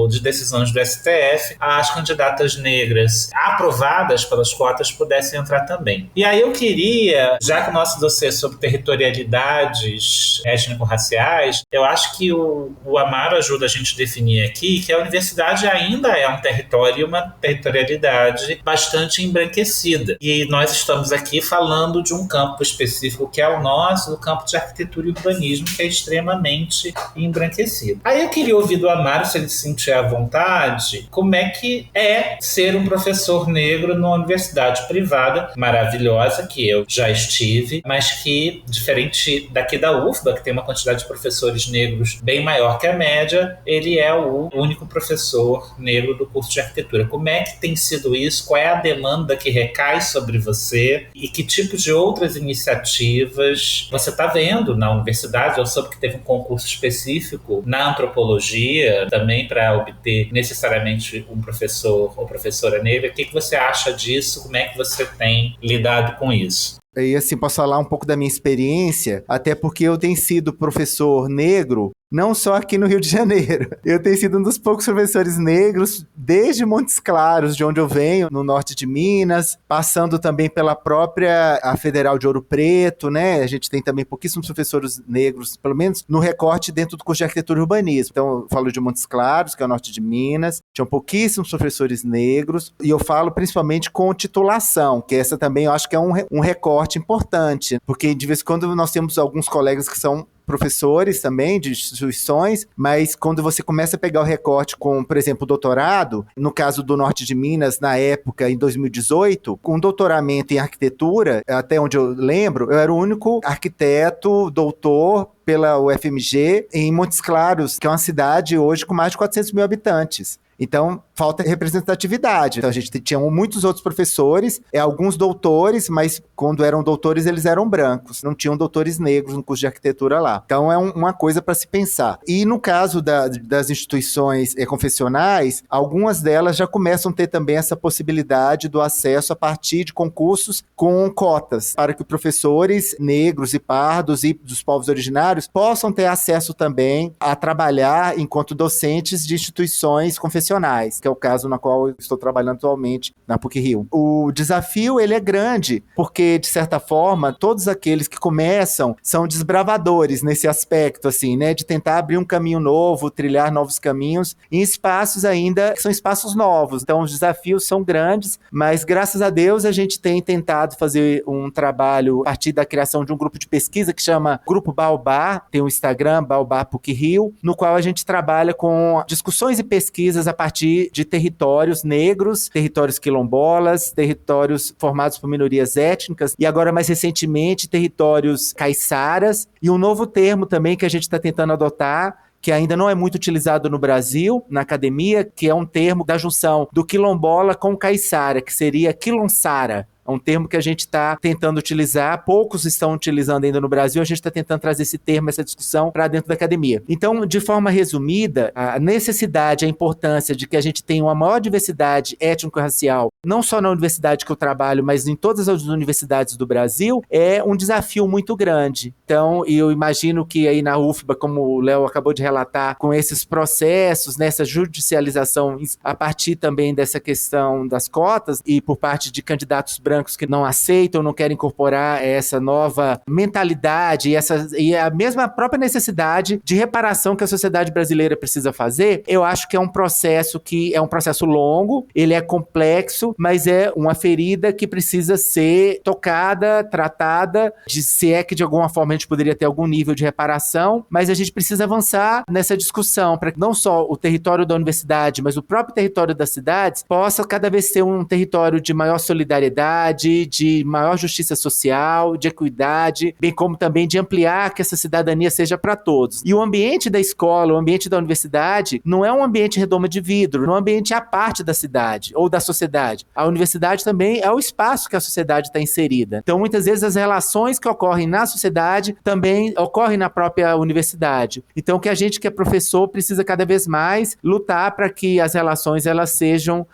Speaker 1: de decisões do STF, as candidatas negras aprovadas pelas cotas pudessem entrar também. E aí eu queria, já que o nosso dossiê é sobre territorialidades étnico-raciais, eu acho que o Amaro ajuda a gente a definir aqui que a universidade ainda é um território e uma territorialidade bastante embranquecida. E nós estamos aqui falando de um campo específico que é o nosso, o campo de arquitetura e urbanismo, que é extremamente embranquecido. Aí eu queria ouvir do Amaro, se ele se sentir à vontade, como é que é ser um professor negro numa universidade privada maravilhosa, que eu já estive, mas que, diferente daqui da UFBA, que tem uma quantidade de professores negros bem maior que a média, ele é o único professor negro do curso de arquitetura. Como é que tem sido isso? Qual é a demanda que recai sobre você? E que tipo de outras iniciativas você está vendo na universidade? Eu soube que teve um concurso específico na antropologia, também para obter necessariamente um professor ou professora negra. O que você acha disso? Como é que você tem lidado com isso?
Speaker 2: E assim, posso falar um pouco da minha experiência, até porque eu tenho sido professor negro, não só aqui no Rio de Janeiro. Eu tenho sido um dos poucos professores negros desde Montes Claros, de onde eu venho, no norte de Minas, passando também pela própria a Federal de Ouro Preto, né? A gente tem também pouquíssimos professores negros, pelo menos no recorte dentro do curso de arquitetura e urbanismo. Então, eu falo de Montes Claros, que é o norte de Minas, tinham pouquíssimos professores negros, e eu falo principalmente com titulação, que essa também eu acho que é um recorte importante, porque de vez em quando nós temos alguns colegas que são professores também de instituições, mas quando você começa a pegar o recorte com, por exemplo, o doutorado, no caso do norte de Minas, na época, em 2018, com doutoramento em arquitetura, até onde eu lembro, eu era o único arquiteto, doutor, pela UFMG, em Montes Claros, que é uma cidade hoje com mais de 400 mil habitantes. Então, falta representatividade. Então, a gente tinha muitos outros professores, alguns doutores, mas quando eram doutores, eles eram brancos. Não tinham doutores negros no curso de arquitetura lá. Então, é uma coisa para se pensar. E no caso das instituições confessionais, algumas delas já começam a ter também essa possibilidade do acesso a partir de concursos com cotas, para que professores negros e pardos e dos povos originários possam ter acesso também a trabalhar enquanto docentes de instituições confessionais, que é o caso na qual eu estou trabalhando atualmente na PUC-Rio. O desafio, ele é grande, porque, de certa forma, todos aqueles que começam são desbravadores nesse aspecto, assim, né, de tentar abrir um caminho novo, trilhar novos caminhos, em espaços ainda que são espaços novos. Então, os desafios são grandes, mas, graças a Deus, a gente tem tentado fazer um trabalho a partir da criação de um grupo de pesquisa que chama Grupo Baobá, tem o Instagram, Baobá PUC-Rio, no qual a gente trabalha com discussões e pesquisas a partir de territórios negros, territórios quilombolas, territórios formados por minorias étnicas e agora, mais recentemente, territórios caiçaras, e um novo termo também que a gente está tentando adotar, que ainda não é muito utilizado no Brasil, na academia, que é um termo da junção do quilombola com caiçara, que seria quilonsara. É um termo que a gente está tentando utilizar, poucos estão utilizando ainda no Brasil, a gente está tentando trazer esse termo, essa discussão para dentro da academia. Então, de forma resumida, a necessidade, a importância de que a gente tenha uma maior diversidade étnico-racial, não só na universidade que eu trabalho, mas em todas as universidades do Brasil, é um desafio muito grande. Então, eu imagino que aí na UFBA, como o Léo acabou de relatar, com esses processos, nessa judicialização, a partir também dessa questão das cotas e por parte de candidatos brancos que não aceitam, não querem incorporar essa nova mentalidade e a mesma própria necessidade de reparação que a sociedade brasileira precisa fazer, eu acho que é um processo longo, ele é complexo, mas é uma ferida que precisa ser tocada, tratada, se é que de alguma forma a gente poderia ter algum nível de reparação, mas a gente precisa avançar nessa discussão para que não só o território da universidade, mas o próprio território das cidades possa cada vez ser um território de maior solidariedade, de maior justiça social, de equidade, bem como também de ampliar que essa cidadania seja para todos. E o ambiente da escola, o ambiente da universidade, não é um ambiente redoma de vidro, não é um ambiente à parte da cidade ou da sociedade. A universidade também é o espaço que a sociedade está inserida. Então, muitas vezes, as relações que ocorrem na sociedade também ocorrem na própria universidade. Então, que a gente que é professor precisa cada vez mais lutar para que as relações elas sejam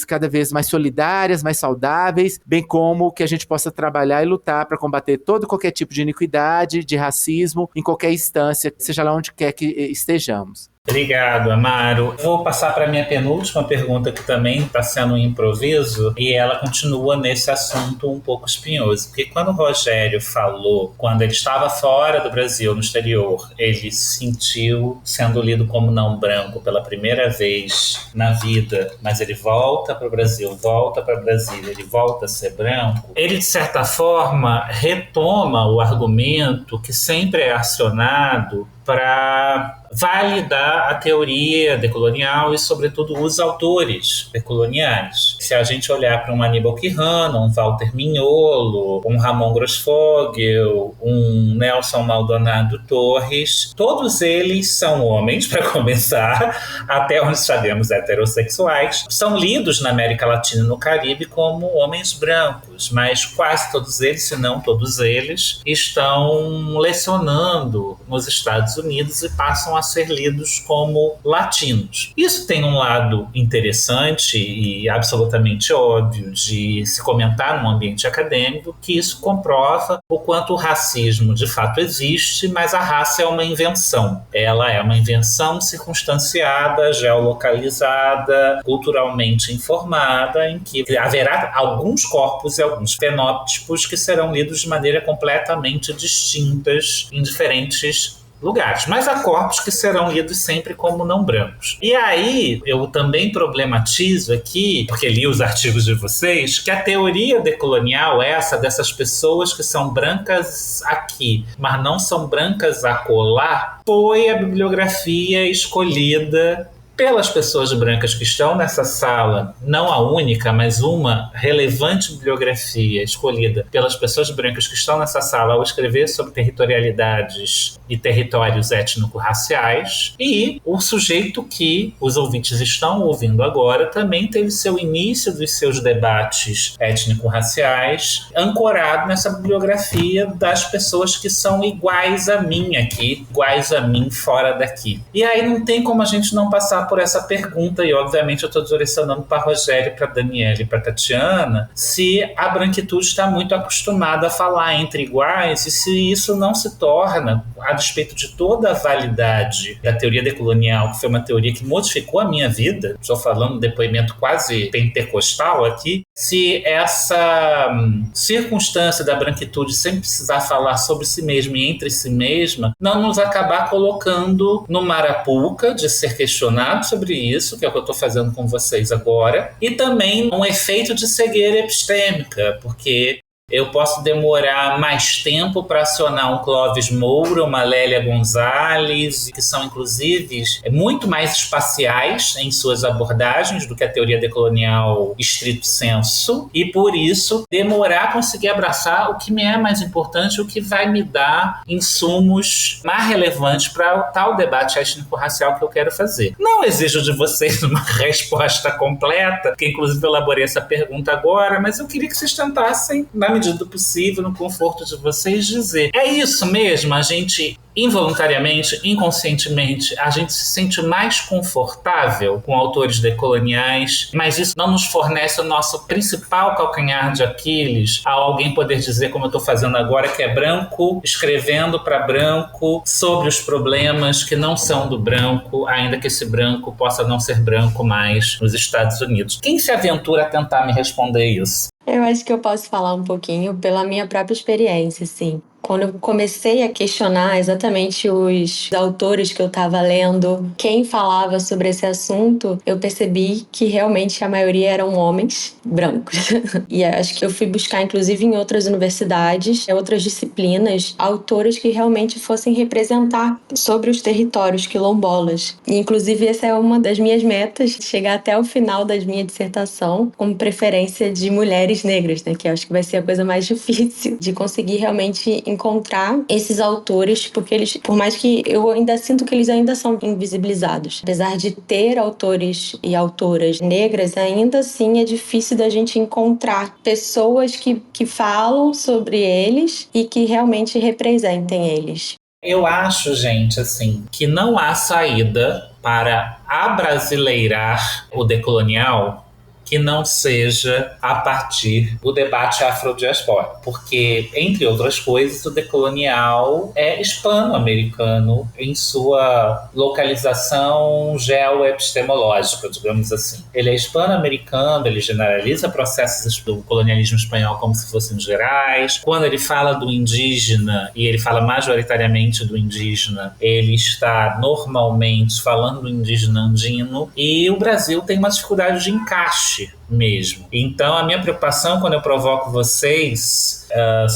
Speaker 2: cada vez mais solidárias, mais saudáveis, bem como que a gente possa trabalhar e lutar para combater qualquer tipo de iniquidade, de racismo, em qualquer instância, seja lá onde quer que estejamos.
Speaker 1: Obrigado, Amaro. Vou passar para a minha penúltima pergunta, que também está sendo um improviso, e ela continua nesse assunto um pouco espinhoso. Porque quando o Rogério falou, quando ele estava fora do Brasil, no exterior, ele se sentiu sendo lido como não branco pela primeira vez na vida, mas ele volta para o Brasil, volta para Brasília, ele volta a ser branco. Ele, de certa forma, retoma o argumento que sempre é acionado para validar a teoria decolonial e, sobretudo, os autores decoloniais. Se a gente olhar para um Aníbal Quijano, um Walter Mignolo, um Ramon Grossfogel, um Nelson Maldonado Torres, todos eles são homens, para começar, até onde sabemos heterossexuais, são lidos na América Latina e no Caribe como homens brancos, mas quase todos eles, se não todos eles, estão lecionando nos Estados Unidos e passam a ser lidos como latinos. Isso tem um lado interessante e absolutamente óbvio de se comentar num ambiente acadêmico, que isso comprova o quanto o racismo de fato existe, mas a raça é uma invenção. Ela é uma invenção circunstanciada, geolocalizada, culturalmente informada, em que haverá alguns corpos e alguns fenótipos que serão lidos de maneira completamente distintas em diferentes lugares, mas há corpos que serão lidos sempre como não brancos. E aí eu também problematizo aqui, porque li os artigos de vocês, que a teoria decolonial, essa dessas pessoas que são brancas aqui, mas não são brancas acolá, foi a bibliografia escolhida pelas pessoas brancas que estão nessa sala, não a única, mas uma relevante bibliografia escolhida pelas pessoas brancas que estão nessa sala ao escrever sobre territorialidades e territórios étnico-raciais, e o sujeito que os ouvintes estão ouvindo agora também teve seu início dos seus debates étnico-raciais ancorado nessa bibliografia das pessoas que são iguais a mim aqui, iguais a mim fora daqui. E aí não tem como a gente não passar por essa pergunta, e obviamente eu estou direcionando para a Rogéria, para a Daniela e para a Tatiana, se a branquitude está muito acostumada a falar entre iguais e se isso não se torna, a despeito de toda a validade da teoria decolonial, que foi uma teoria que modificou a minha vida, estou falando um depoimento quase pentecostal aqui, se essa circunstância da branquitude sempre precisar falar sobre si mesma e entre si mesma, não nos acabar colocando no marapuca de ser questionado sobre isso, que é o que eu estou fazendo com vocês agora, e também um efeito de cegueira epistêmica, porque eu posso demorar mais tempo para acionar um Clóvis Moura, uma Lélia Gonzalez, que são, inclusive, muito mais espaciais em suas abordagens do que a teoria decolonial estrito sensu, e, por isso, demorar a conseguir abraçar o que me é mais importante, o que vai me dar insumos mais relevantes para o tal debate étnico-racial que eu quero fazer. Não exijo de vocês uma resposta completa, que, inclusive, eu elaborei essa pergunta agora, mas eu queria que vocês tentassem, na medida do possível, no conforto de vocês, dizer: é isso mesmo? A gente, involuntariamente, inconscientemente, a gente se sente mais confortável com autores decoloniais, mas isso não nos fornece o nosso principal calcanhar de Aquiles, a alguém poder dizer, como eu estou fazendo agora, que é branco, escrevendo para branco, sobre os problemas que não são do branco, ainda que esse branco possa não ser branco mais nos Estados Unidos. Quem se aventura a tentar me responder isso?
Speaker 5: Eu acho que eu posso falar um pouquinho pela minha própria experiência, assim. Quando eu comecei a questionar exatamente os autores que eu estava lendo, quem falava sobre esse assunto, eu percebi que realmente a maioria eram homens brancos. E acho que eu fui buscar, inclusive, em outras universidades, outras disciplinas, autores que realmente fossem representar sobre os territórios quilombolas. E, inclusive, essa é uma das minhas metas, chegar até o final da minha dissertação, com preferência de mulheres negras, né? Que acho que vai ser a coisa mais difícil de conseguir realmente encontrar esses autores, porque eles, por mais que eu ainda sinto que eles ainda são invisibilizados. Apesar de ter autores e autoras negras, ainda assim é difícil da gente encontrar pessoas que falam sobre eles e que realmente representem eles.
Speaker 1: Eu acho, gente, assim, que não há saída para abrasileirar o decolonial que não seja a partir do debate afrodiaspórico. Porque, entre outras coisas, o decolonial é hispano-americano em sua localização geoepistemológica, digamos assim. Ele é hispano-americano, ele generaliza processos do colonialismo espanhol como se fossem gerais. Quando ele fala do indígena, e ele fala majoritariamente do indígena, ele está normalmente falando do indígena andino, e o Brasil tem uma dificuldade de encaixe mesmo. Então, a minha preocupação quando eu provoco vocês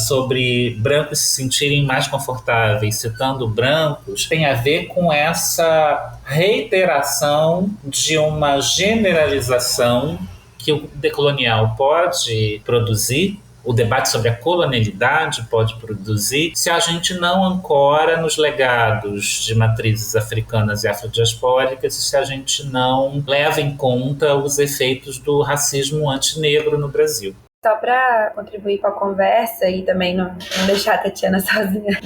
Speaker 1: sobre brancos se sentirem mais confortáveis citando brancos tem a ver com essa reiteração de uma generalização que o decolonial pode produzir, o debate sobre a colonialidade pode produzir, se a gente não ancora nos legados de matrizes africanas e afrodiaspóricas, e se a gente não leva em conta os efeitos do racismo antinegro no Brasil.
Speaker 3: Só para contribuir com a conversa e também não deixar a Tatiana sozinha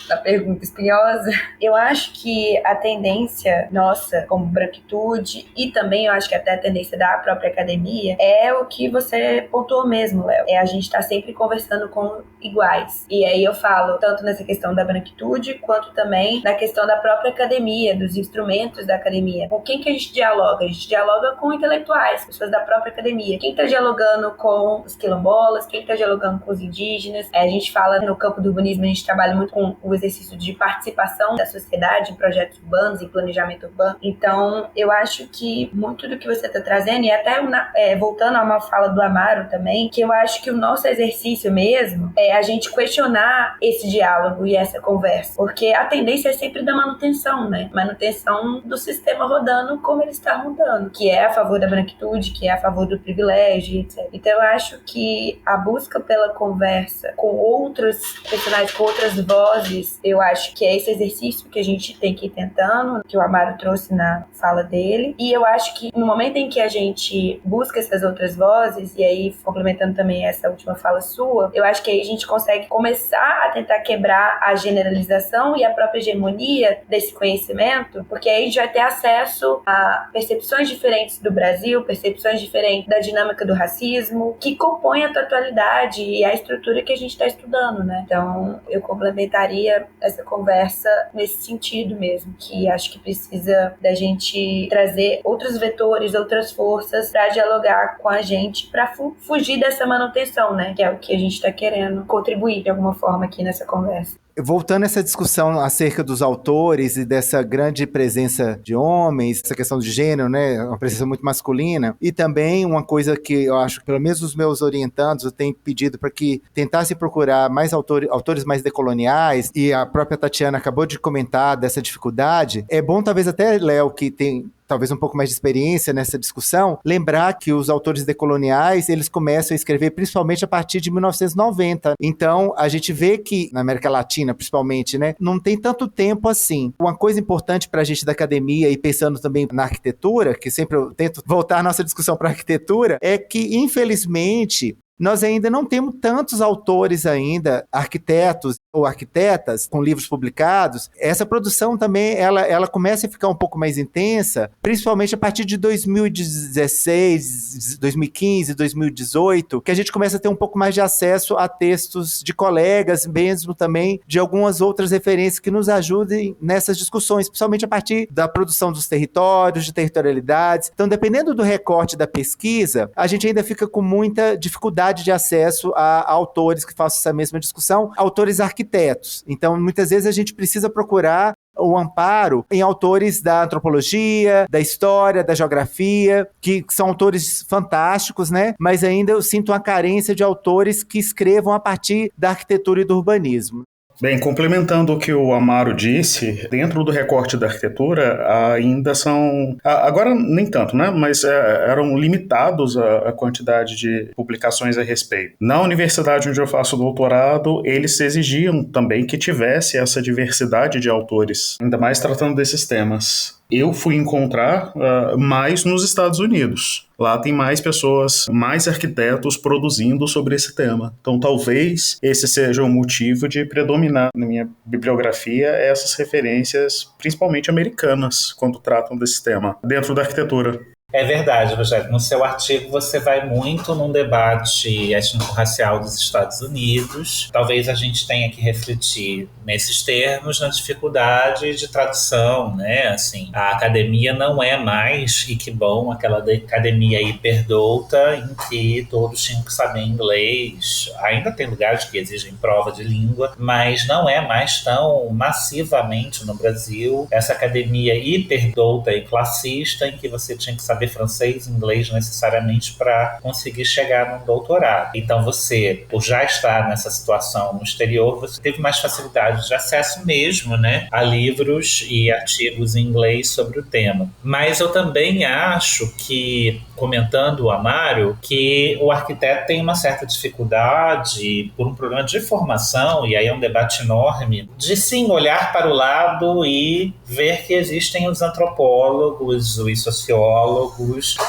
Speaker 3: na pergunta espinhosa, eu acho que a tendência nossa como branquitude e também eu acho que até a tendência da própria academia é o que você pontuou mesmo, Léo. É a gente estar sempre conversando com iguais. E aí eu falo tanto nessa questão da branquitude quanto também na questão da própria academia, dos instrumentos da academia. Com quem que a gente dialoga? A gente dialoga com intelectuais, pessoas da própria academia. Quem está dialogando com com os quilombolas, quem está dialogando com os indígenas. A gente fala no campo do urbanismo, a gente trabalha muito com o exercício de participação da sociedade em projetos urbanos, em planejamento urbano. Então, eu acho que muito do que você está trazendo, e até voltando a uma fala do Amaro também, que eu acho que o nosso exercício mesmo é a gente questionar esse diálogo e essa conversa, porque a tendência é sempre da manutenção, né? Manutenção do sistema rodando como ele está rodando, que é a favor da branquitude, que é a favor do privilégio, etc. Então eu acho que a busca pela conversa com outros personagens, com outras vozes, eu acho que é esse exercício que a gente tem que ir tentando, que o Amaro trouxe na fala dele, e eu acho que no momento em que a gente busca essas outras vozes, e aí complementando também essa última fala sua, eu acho que aí a gente consegue começar a tentar quebrar a generalização e a própria hegemonia desse conhecimento, porque aí a gente vai ter acesso a percepções diferentes do Brasil, percepções diferentes da dinâmica do racismo, que compõem a totalidade e a estrutura que a gente está estudando, né? Então, eu complementaria essa conversa nesse sentido mesmo, que acho que precisa da gente trazer outros vetores, outras forças para dialogar com a gente, para fugir dessa manutenção, né? Que é o que a gente está querendo contribuir de alguma forma aqui nessa conversa.
Speaker 2: Voltando a essa discussão acerca dos autores e dessa grande presença de homens, essa questão de gênero, né, uma presença muito masculina, e também uma coisa que eu acho que pelo menos os meus orientandos eu tenho pedido para que tentasse procurar mais autores mais decoloniais, e a própria Tatiana acabou de comentar dessa dificuldade. É bom talvez até Léo, que tem talvez um pouco mais de experiência nessa discussão, lembrar que os autores decoloniais, eles começam a escrever principalmente a partir de 1990. Então, a gente vê que, na América Latina, principalmente, né, não tem tanto tempo assim. Uma coisa importante para a gente da academia, e pensando também na arquitetura, que sempre eu tento voltar a nossa discussão para a arquitetura, é que, infelizmente, nós ainda não temos tantos autores ainda, arquitetos ou arquitetas com livros publicados. Essa produção também, ela começa a ficar um pouco mais intensa, principalmente a partir de 2016, 2015, 2018, que a gente começa a ter um pouco mais de acesso a textos de colegas, mesmo também de algumas outras referências que nos ajudem nessas discussões, principalmente a partir da produção dos territórios, de territorialidades. Então, dependendo do recorte da pesquisa, a gente ainda fica com muita dificuldade de acesso a autores que façam essa mesma discussão, autores arquitetos. Então, muitas vezes a gente precisa procurar o amparo em autores da antropologia, da história, da geografia, que são autores fantásticos, né? Mas ainda eu sinto uma carência de autores que escrevam a partir da arquitetura e do urbanismo.
Speaker 4: Bem, complementando o que o Amaro disse, dentro do recorte da arquitetura ainda são, agora nem tanto, né? Mas eram limitados a quantidade de publicações a respeito. Na universidade onde eu faço doutorado, eles exigiam também que tivesse essa diversidade de autores, ainda mais tratando desses temas. Eu fui encontrar mais nos Estados Unidos. Lá tem mais pessoas, mais arquitetos produzindo sobre esse tema. Então talvez esse seja o motivo de predominar na minha bibliografia essas referências, principalmente americanas, quando tratam desse tema, dentro da arquitetura.
Speaker 1: É verdade, Rogério. No seu artigo você vai muito num debate étnico-racial dos Estados Unidos. Talvez a gente tenha que refletir nesses termos na dificuldade de tradução, né? Assim, a academia não é mais, e que bom, aquela academia hiperdouta em que todos tinham que saber inglês. Ainda tem lugares que exigem prova de língua, mas não é mais tão massivamente no Brasil essa academia hiperdouta e classista em que você tinha que saber francês e inglês necessariamente para conseguir chegar num doutorado. Então você, por já estar nessa situação no exterior, você teve mais facilidade de acesso mesmo, né, a livros e artigos em inglês sobre o tema. Mas eu também acho que, comentando o Amaro, que o arquiteto tem uma certa dificuldade, por um problema de formação, e aí é um debate enorme, de sim olhar para o lado e ver que existem os antropólogos, os sociólogos,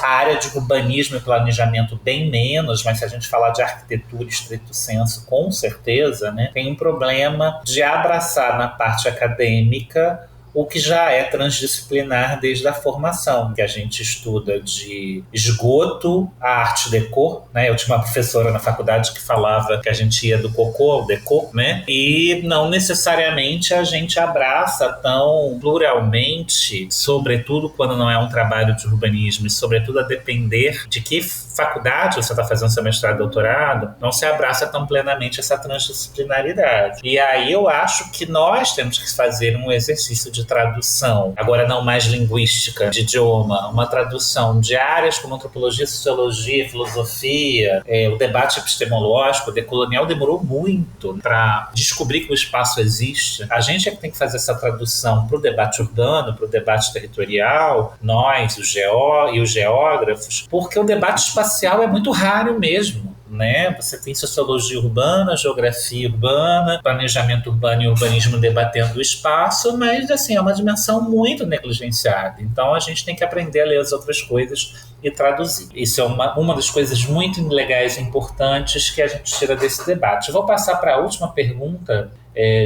Speaker 1: a área de urbanismo e planejamento bem menos, mas se a gente falar de arquitetura estrito senso, com certeza, né, tem um problema de abraçar na parte acadêmica o que já é transdisciplinar desde a formação, que a gente estuda de esgoto a arte déco, né? Eu tinha uma professora na faculdade que falava que a gente ia do cocô ao déco, né? E não necessariamente a gente abraça tão pluralmente, sobretudo quando não é um trabalho de urbanismo, e sobretudo a depender de que faculdade, você está fazendo seu mestrado e doutorado, não se abraça tão plenamente essa transdisciplinaridade. E aí eu acho que nós temos que fazer um exercício de tradução, agora não mais linguística, de idioma, uma tradução de áreas como antropologia, sociologia, filosofia, o debate epistemológico, o decolonial demorou muito para descobrir que o espaço existe. A gente é que tem que fazer essa tradução para o debate urbano, para o debate territorial, nós, os geógrafos, porque o debate espacial é muito raro mesmo. Né? Você tem sociologia urbana, geografia urbana, planejamento urbano e urbanismo debatendo o espaço, mas assim, é uma dimensão muito negligenciada. Então a gente tem que aprender a ler as outras coisas e traduzir. Isso é uma das coisas muito legais e importantes que a gente tira desse debate. Eu vou passar para a última pergunta,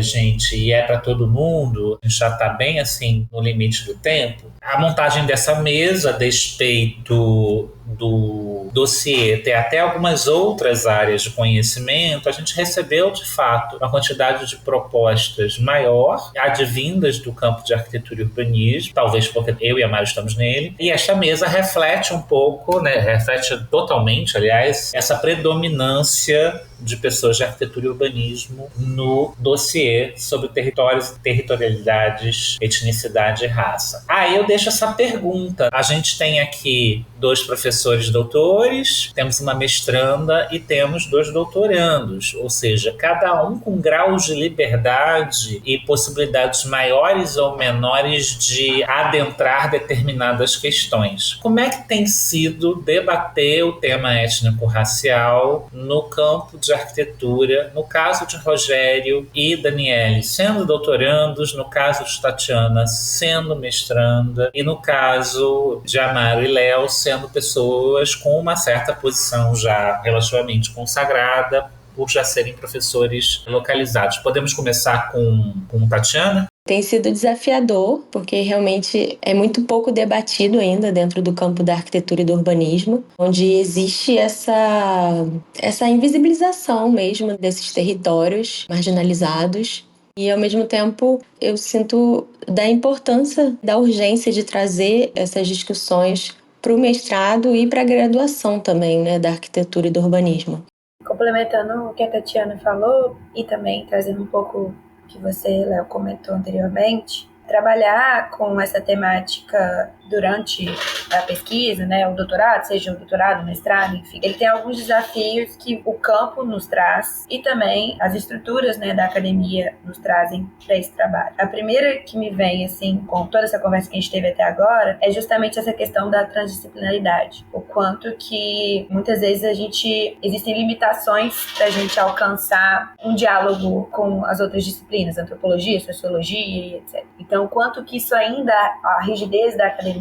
Speaker 1: gente, e é para todo mundo, a gente já está bem assim no limite do tempo. A montagem dessa mesa, a despeito do dossiê ter até algumas outras áreas de conhecimento, a gente recebeu de fato uma quantidade de propostas maior, advindas do campo de arquitetura e urbanismo, talvez porque eu e a Mari estamos nele, e esta mesa reflete um pouco, né, reflete totalmente, aliás, essa predominância de pessoas de arquitetura e urbanismo no dossiê sobre territórios, territorialidades, etnicidade e raça. Aí eu deixo essa pergunta. A gente tem aqui 2 professores doutores, temos uma mestranda e temos 2 doutorandos, ou seja, cada um com graus de liberdade e possibilidades maiores ou menores de adentrar determinadas questões. Como é que tem sido debater o tema étnico-racial no campo de arquitetura, no caso de Rogério e Daniele sendo doutorandos, no caso de Tatiana sendo mestranda e no caso de Amaro e Léo sendo pessoas com uma certa posição já relativamente consagrada por já serem professores localizados. Podemos começar com Tatiana?
Speaker 5: Tem sido desafiador, porque realmente é muito pouco debatido ainda dentro do campo da arquitetura e do urbanismo, onde existe essa invisibilização mesmo desses territórios marginalizados. E, ao mesmo tempo, eu sinto da importância, da urgência de trazer essas discussões para o mestrado e para a graduação também, né, da arquitetura e do urbanismo.
Speaker 3: Complementando o que a Tatiana falou e também trazendo um pouco que você, Léo, comentou anteriormente, trabalhar com essa temática durante a pesquisa, né, o doutorado, seja o doutorado, o mestrado, enfim, ele tem alguns desafios que o campo nos traz e também as estruturas, né, da academia nos trazem para esse trabalho. A primeira que me vem, assim, com toda essa conversa que a gente teve até agora, é justamente essa questão da transdisciplinaridade. O quanto que, muitas vezes, existem limitações para a gente alcançar um diálogo com as outras disciplinas, antropologia, sociologia e etc. Então, o quanto que isso ainda, a rigidez da academia,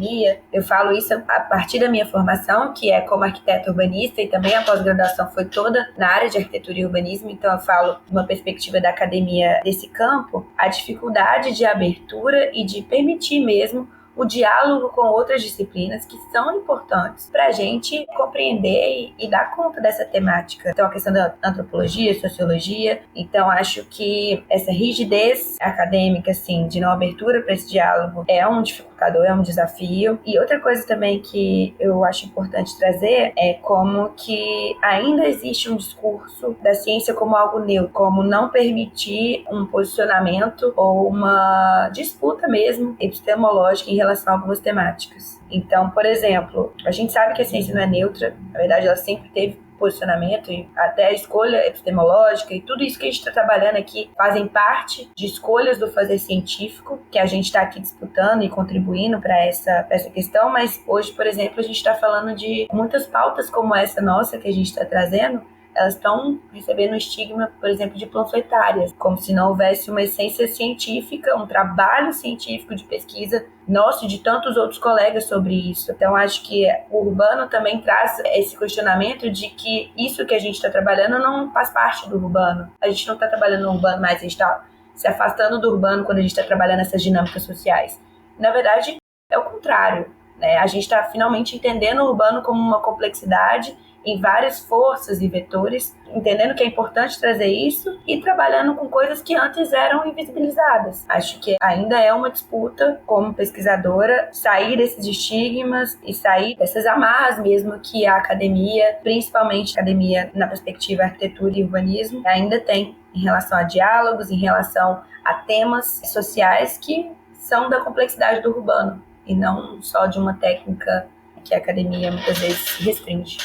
Speaker 3: eu falo isso a partir da minha formação, que é como arquiteto urbanista, e também a pós-graduação foi toda na área de arquitetura e urbanismo, então eu falo de uma perspectiva da academia desse campo, a dificuldade de abertura e de permitir mesmo o diálogo com outras disciplinas que são importantes para a gente compreender e dar conta dessa temática. Então, a questão da antropologia, sociologia. Então, acho que essa rigidez acadêmica, assim, de não abertura para esse diálogo é um dificultador, é um desafio. E outra coisa também que eu acho importante trazer é como que ainda existe um discurso da ciência como algo neutro, como não permitir um posicionamento ou uma disputa mesmo epistemológica em relação a algumas temáticas. Então, por exemplo, a gente sabe que a ciência não é neutra, na verdade ela sempre teve posicionamento e até a escolha epistemológica e tudo isso que a gente está trabalhando aqui fazem parte de escolhas do fazer científico que a gente está aqui disputando e contribuindo para essa questão, mas hoje, por exemplo, a gente está falando de muitas pautas como essa nossa que a gente está trazendo, elas estão recebendo o estigma, por exemplo, de panfletárias, como se não houvesse uma essência científica, um trabalho científico de pesquisa nosso e de tantos outros colegas sobre isso. Então, acho que o urbano também traz esse questionamento de que isso que a gente está trabalhando não faz parte do urbano. A gente não está trabalhando no urbano, mas a gente está se afastando do urbano quando a gente está trabalhando essas dinâmicas sociais. Na verdade, é o contrário, né? A gente está finalmente entendendo o urbano como uma complexidade em várias forças e vetores, entendendo que é importante trazer isso e trabalhando com coisas que antes eram invisibilizadas. Acho que ainda é uma disputa, como pesquisadora, sair desses estigmas e sair dessas amarras mesmo que a academia, principalmente a academia na perspectiva arquitetura e urbanismo, ainda tem em relação a diálogos, em relação a temas sociais que são da complexidade do urbano e não só de uma técnica que a academia muitas vezes restringe.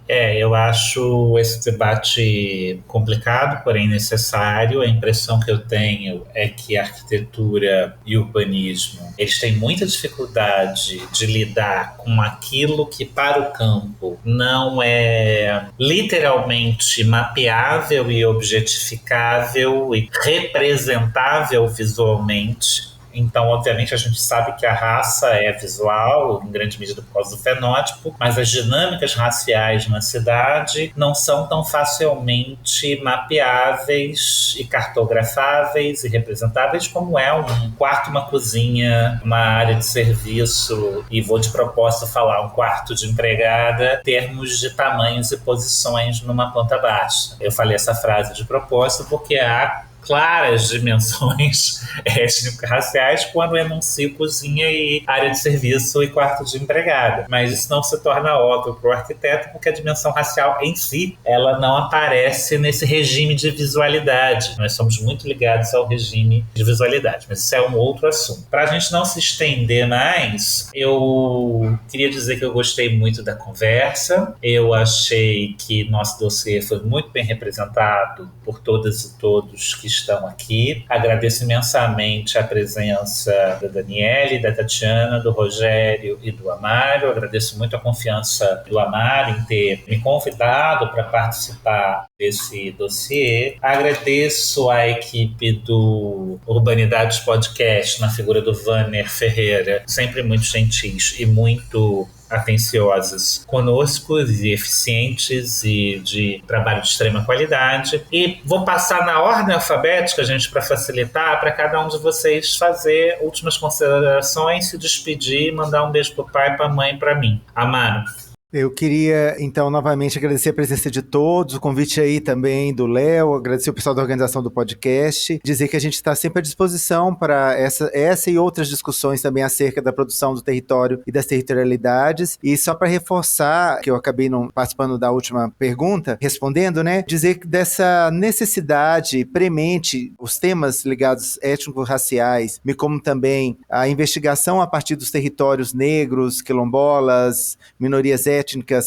Speaker 1: Eu acho esse debate complicado, porém necessário. A impressão que eu tenho é que a arquitetura e o urbanismo, eles têm muita dificuldade de lidar com aquilo que para o campo não é literalmente mapeável e objetificável e representável visualmente. Então, obviamente, a gente sabe que a raça é visual, em grande medida por causa do fenótipo, mas as dinâmicas raciais na cidade não são tão facilmente mapeáveis e cartografáveis e representáveis como é um quarto, uma cozinha, uma área de serviço, e vou de propósito falar um quarto de empregada, termos de tamanhos e posições numa planta baixa. Eu falei essa frase de propósito porque há claras dimensões étnico-raciais quando enuncio cozinha e área de serviço e quarto de empregada. Mas isso não se torna óbvio para o arquiteto porque a dimensão racial em si, ela não aparece nesse regime de visualidade. Nós somos muito ligados ao regime de visualidade, mas isso é um outro assunto. Para a gente não se estender mais, eu queria dizer que eu gostei muito da conversa. Eu achei que nosso dossiê foi muito bem representado por todas e todos que estão aqui. Agradeço imensamente a presença da Daniele, da Tatiana, do Rogério e do Amário. Agradeço muito a confiança do Amário em ter me convidado para participar desse dossiê. Agradeço a equipe do Urbanidades Podcast, na figura do Vanner Ferreira, sempre muito gentis e muito atenciosas conosco e eficientes e de trabalho de extrema qualidade. E vou passar na ordem alfabética, gente, para facilitar, para cada um de vocês fazer últimas considerações, se despedir, mandar um beijo pro pai, pra mãe, para mim. Amaro.
Speaker 2: Eu queria, então, novamente agradecer a presença de todos, o convite aí também do Léo, agradecer o pessoal da organização do podcast, dizer que a gente está sempre à disposição para essa e outras discussões também acerca da produção do território e das territorialidades. E só para reforçar, que eu acabei não participando da última pergunta, respondendo, né, dizer dessa necessidade premente, os temas ligados étnico-raciais, bem como também a investigação a partir dos territórios negros, quilombolas, minorias étnicas,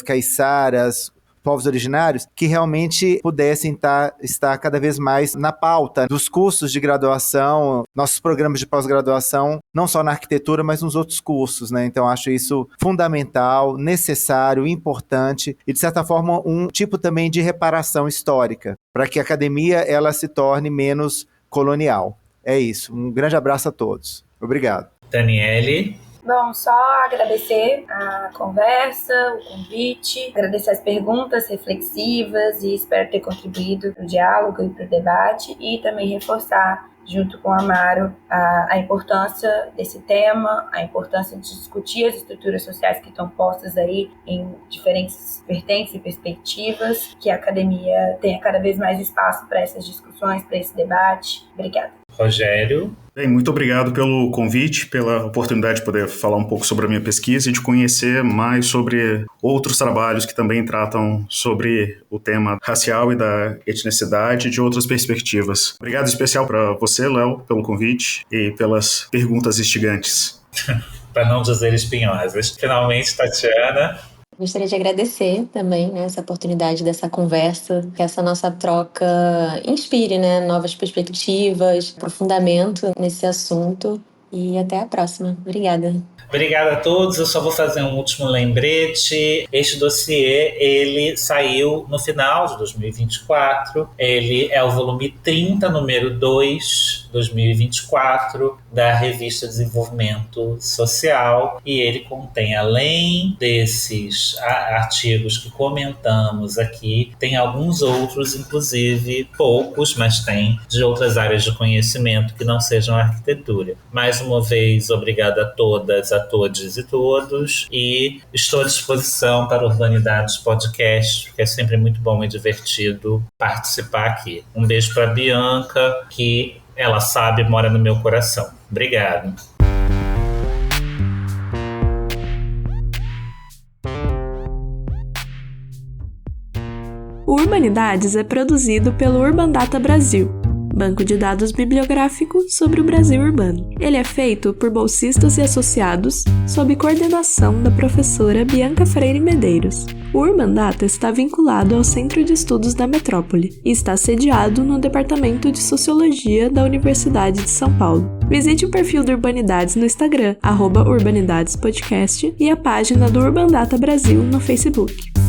Speaker 2: caiçaras, povos originários, que realmente pudessem estar cada vez mais na pauta dos cursos de graduação, nossos programas de pós-graduação, não só na arquitetura, mas nos outros cursos, né? Então, acho isso fundamental, necessário, importante e, de certa forma, um tipo também de reparação histórica, para que a academia ela se torne menos colonial. É isso. Um grande abraço a todos. Obrigado.
Speaker 1: Daniele.
Speaker 3: Bom, só agradecer a conversa, o convite, agradecer as perguntas reflexivas e espero ter contribuído para o diálogo e para o debate e também reforçar, junto com o Amaro, a importância desse tema, a importância de discutir as estruturas sociais que estão postas aí em diferentes vertentes e perspectivas, que a academia tenha cada vez mais espaço para essas discussões, para esse debate. Obrigada.
Speaker 1: Rogério.
Speaker 4: Bem, muito obrigado pelo convite, pela oportunidade de poder falar um pouco sobre a minha pesquisa e de conhecer mais sobre outros trabalhos que também tratam sobre o tema racial e da etnicidade de outras perspectivas. Obrigado especial para você, Léo, pelo convite e pelas perguntas instigantes.
Speaker 1: Para não dizer espinhosas. Finalmente, Tatiana.
Speaker 5: Gostaria de agradecer também, né, essa oportunidade dessa conversa, que essa nossa troca inspire, né, novas perspectivas, aprofundamento nesse assunto. E até a próxima. Obrigada.
Speaker 1: Obrigado a todos. Eu só vou fazer um último lembrete. Este dossiê, ele saiu no final de 2024. Ele é o volume 30, número 2. 2024 da revista Desenvolvimento Social, e ele contém, além desses artigos que comentamos aqui, tem alguns outros, inclusive poucos, mas tem, de outras áreas de conhecimento que não sejam arquitetura. Mais uma vez, obrigado a todas, a todos e todos, e estou à disposição para o Urbanidades Podcast, que é sempre muito bom e divertido participar aqui. Um beijo para a Bianca, que ela sabe, mora no meu coração. Obrigado.
Speaker 6: O Urbanidades é produzido pelo Urbandata Brasil, banco de dados bibliográfico sobre o Brasil urbano. Ele é feito por bolsistas e associados, sob coordenação da professora Bianca Freire Medeiros. O Urbandata está vinculado ao Centro de Estudos da Metrópole e está sediado no Departamento de Sociologia da Universidade de São Paulo. Visite o perfil do Urbanidades no Instagram, @UrbanidadesPodcast, e a página do Urbandata Brasil no Facebook.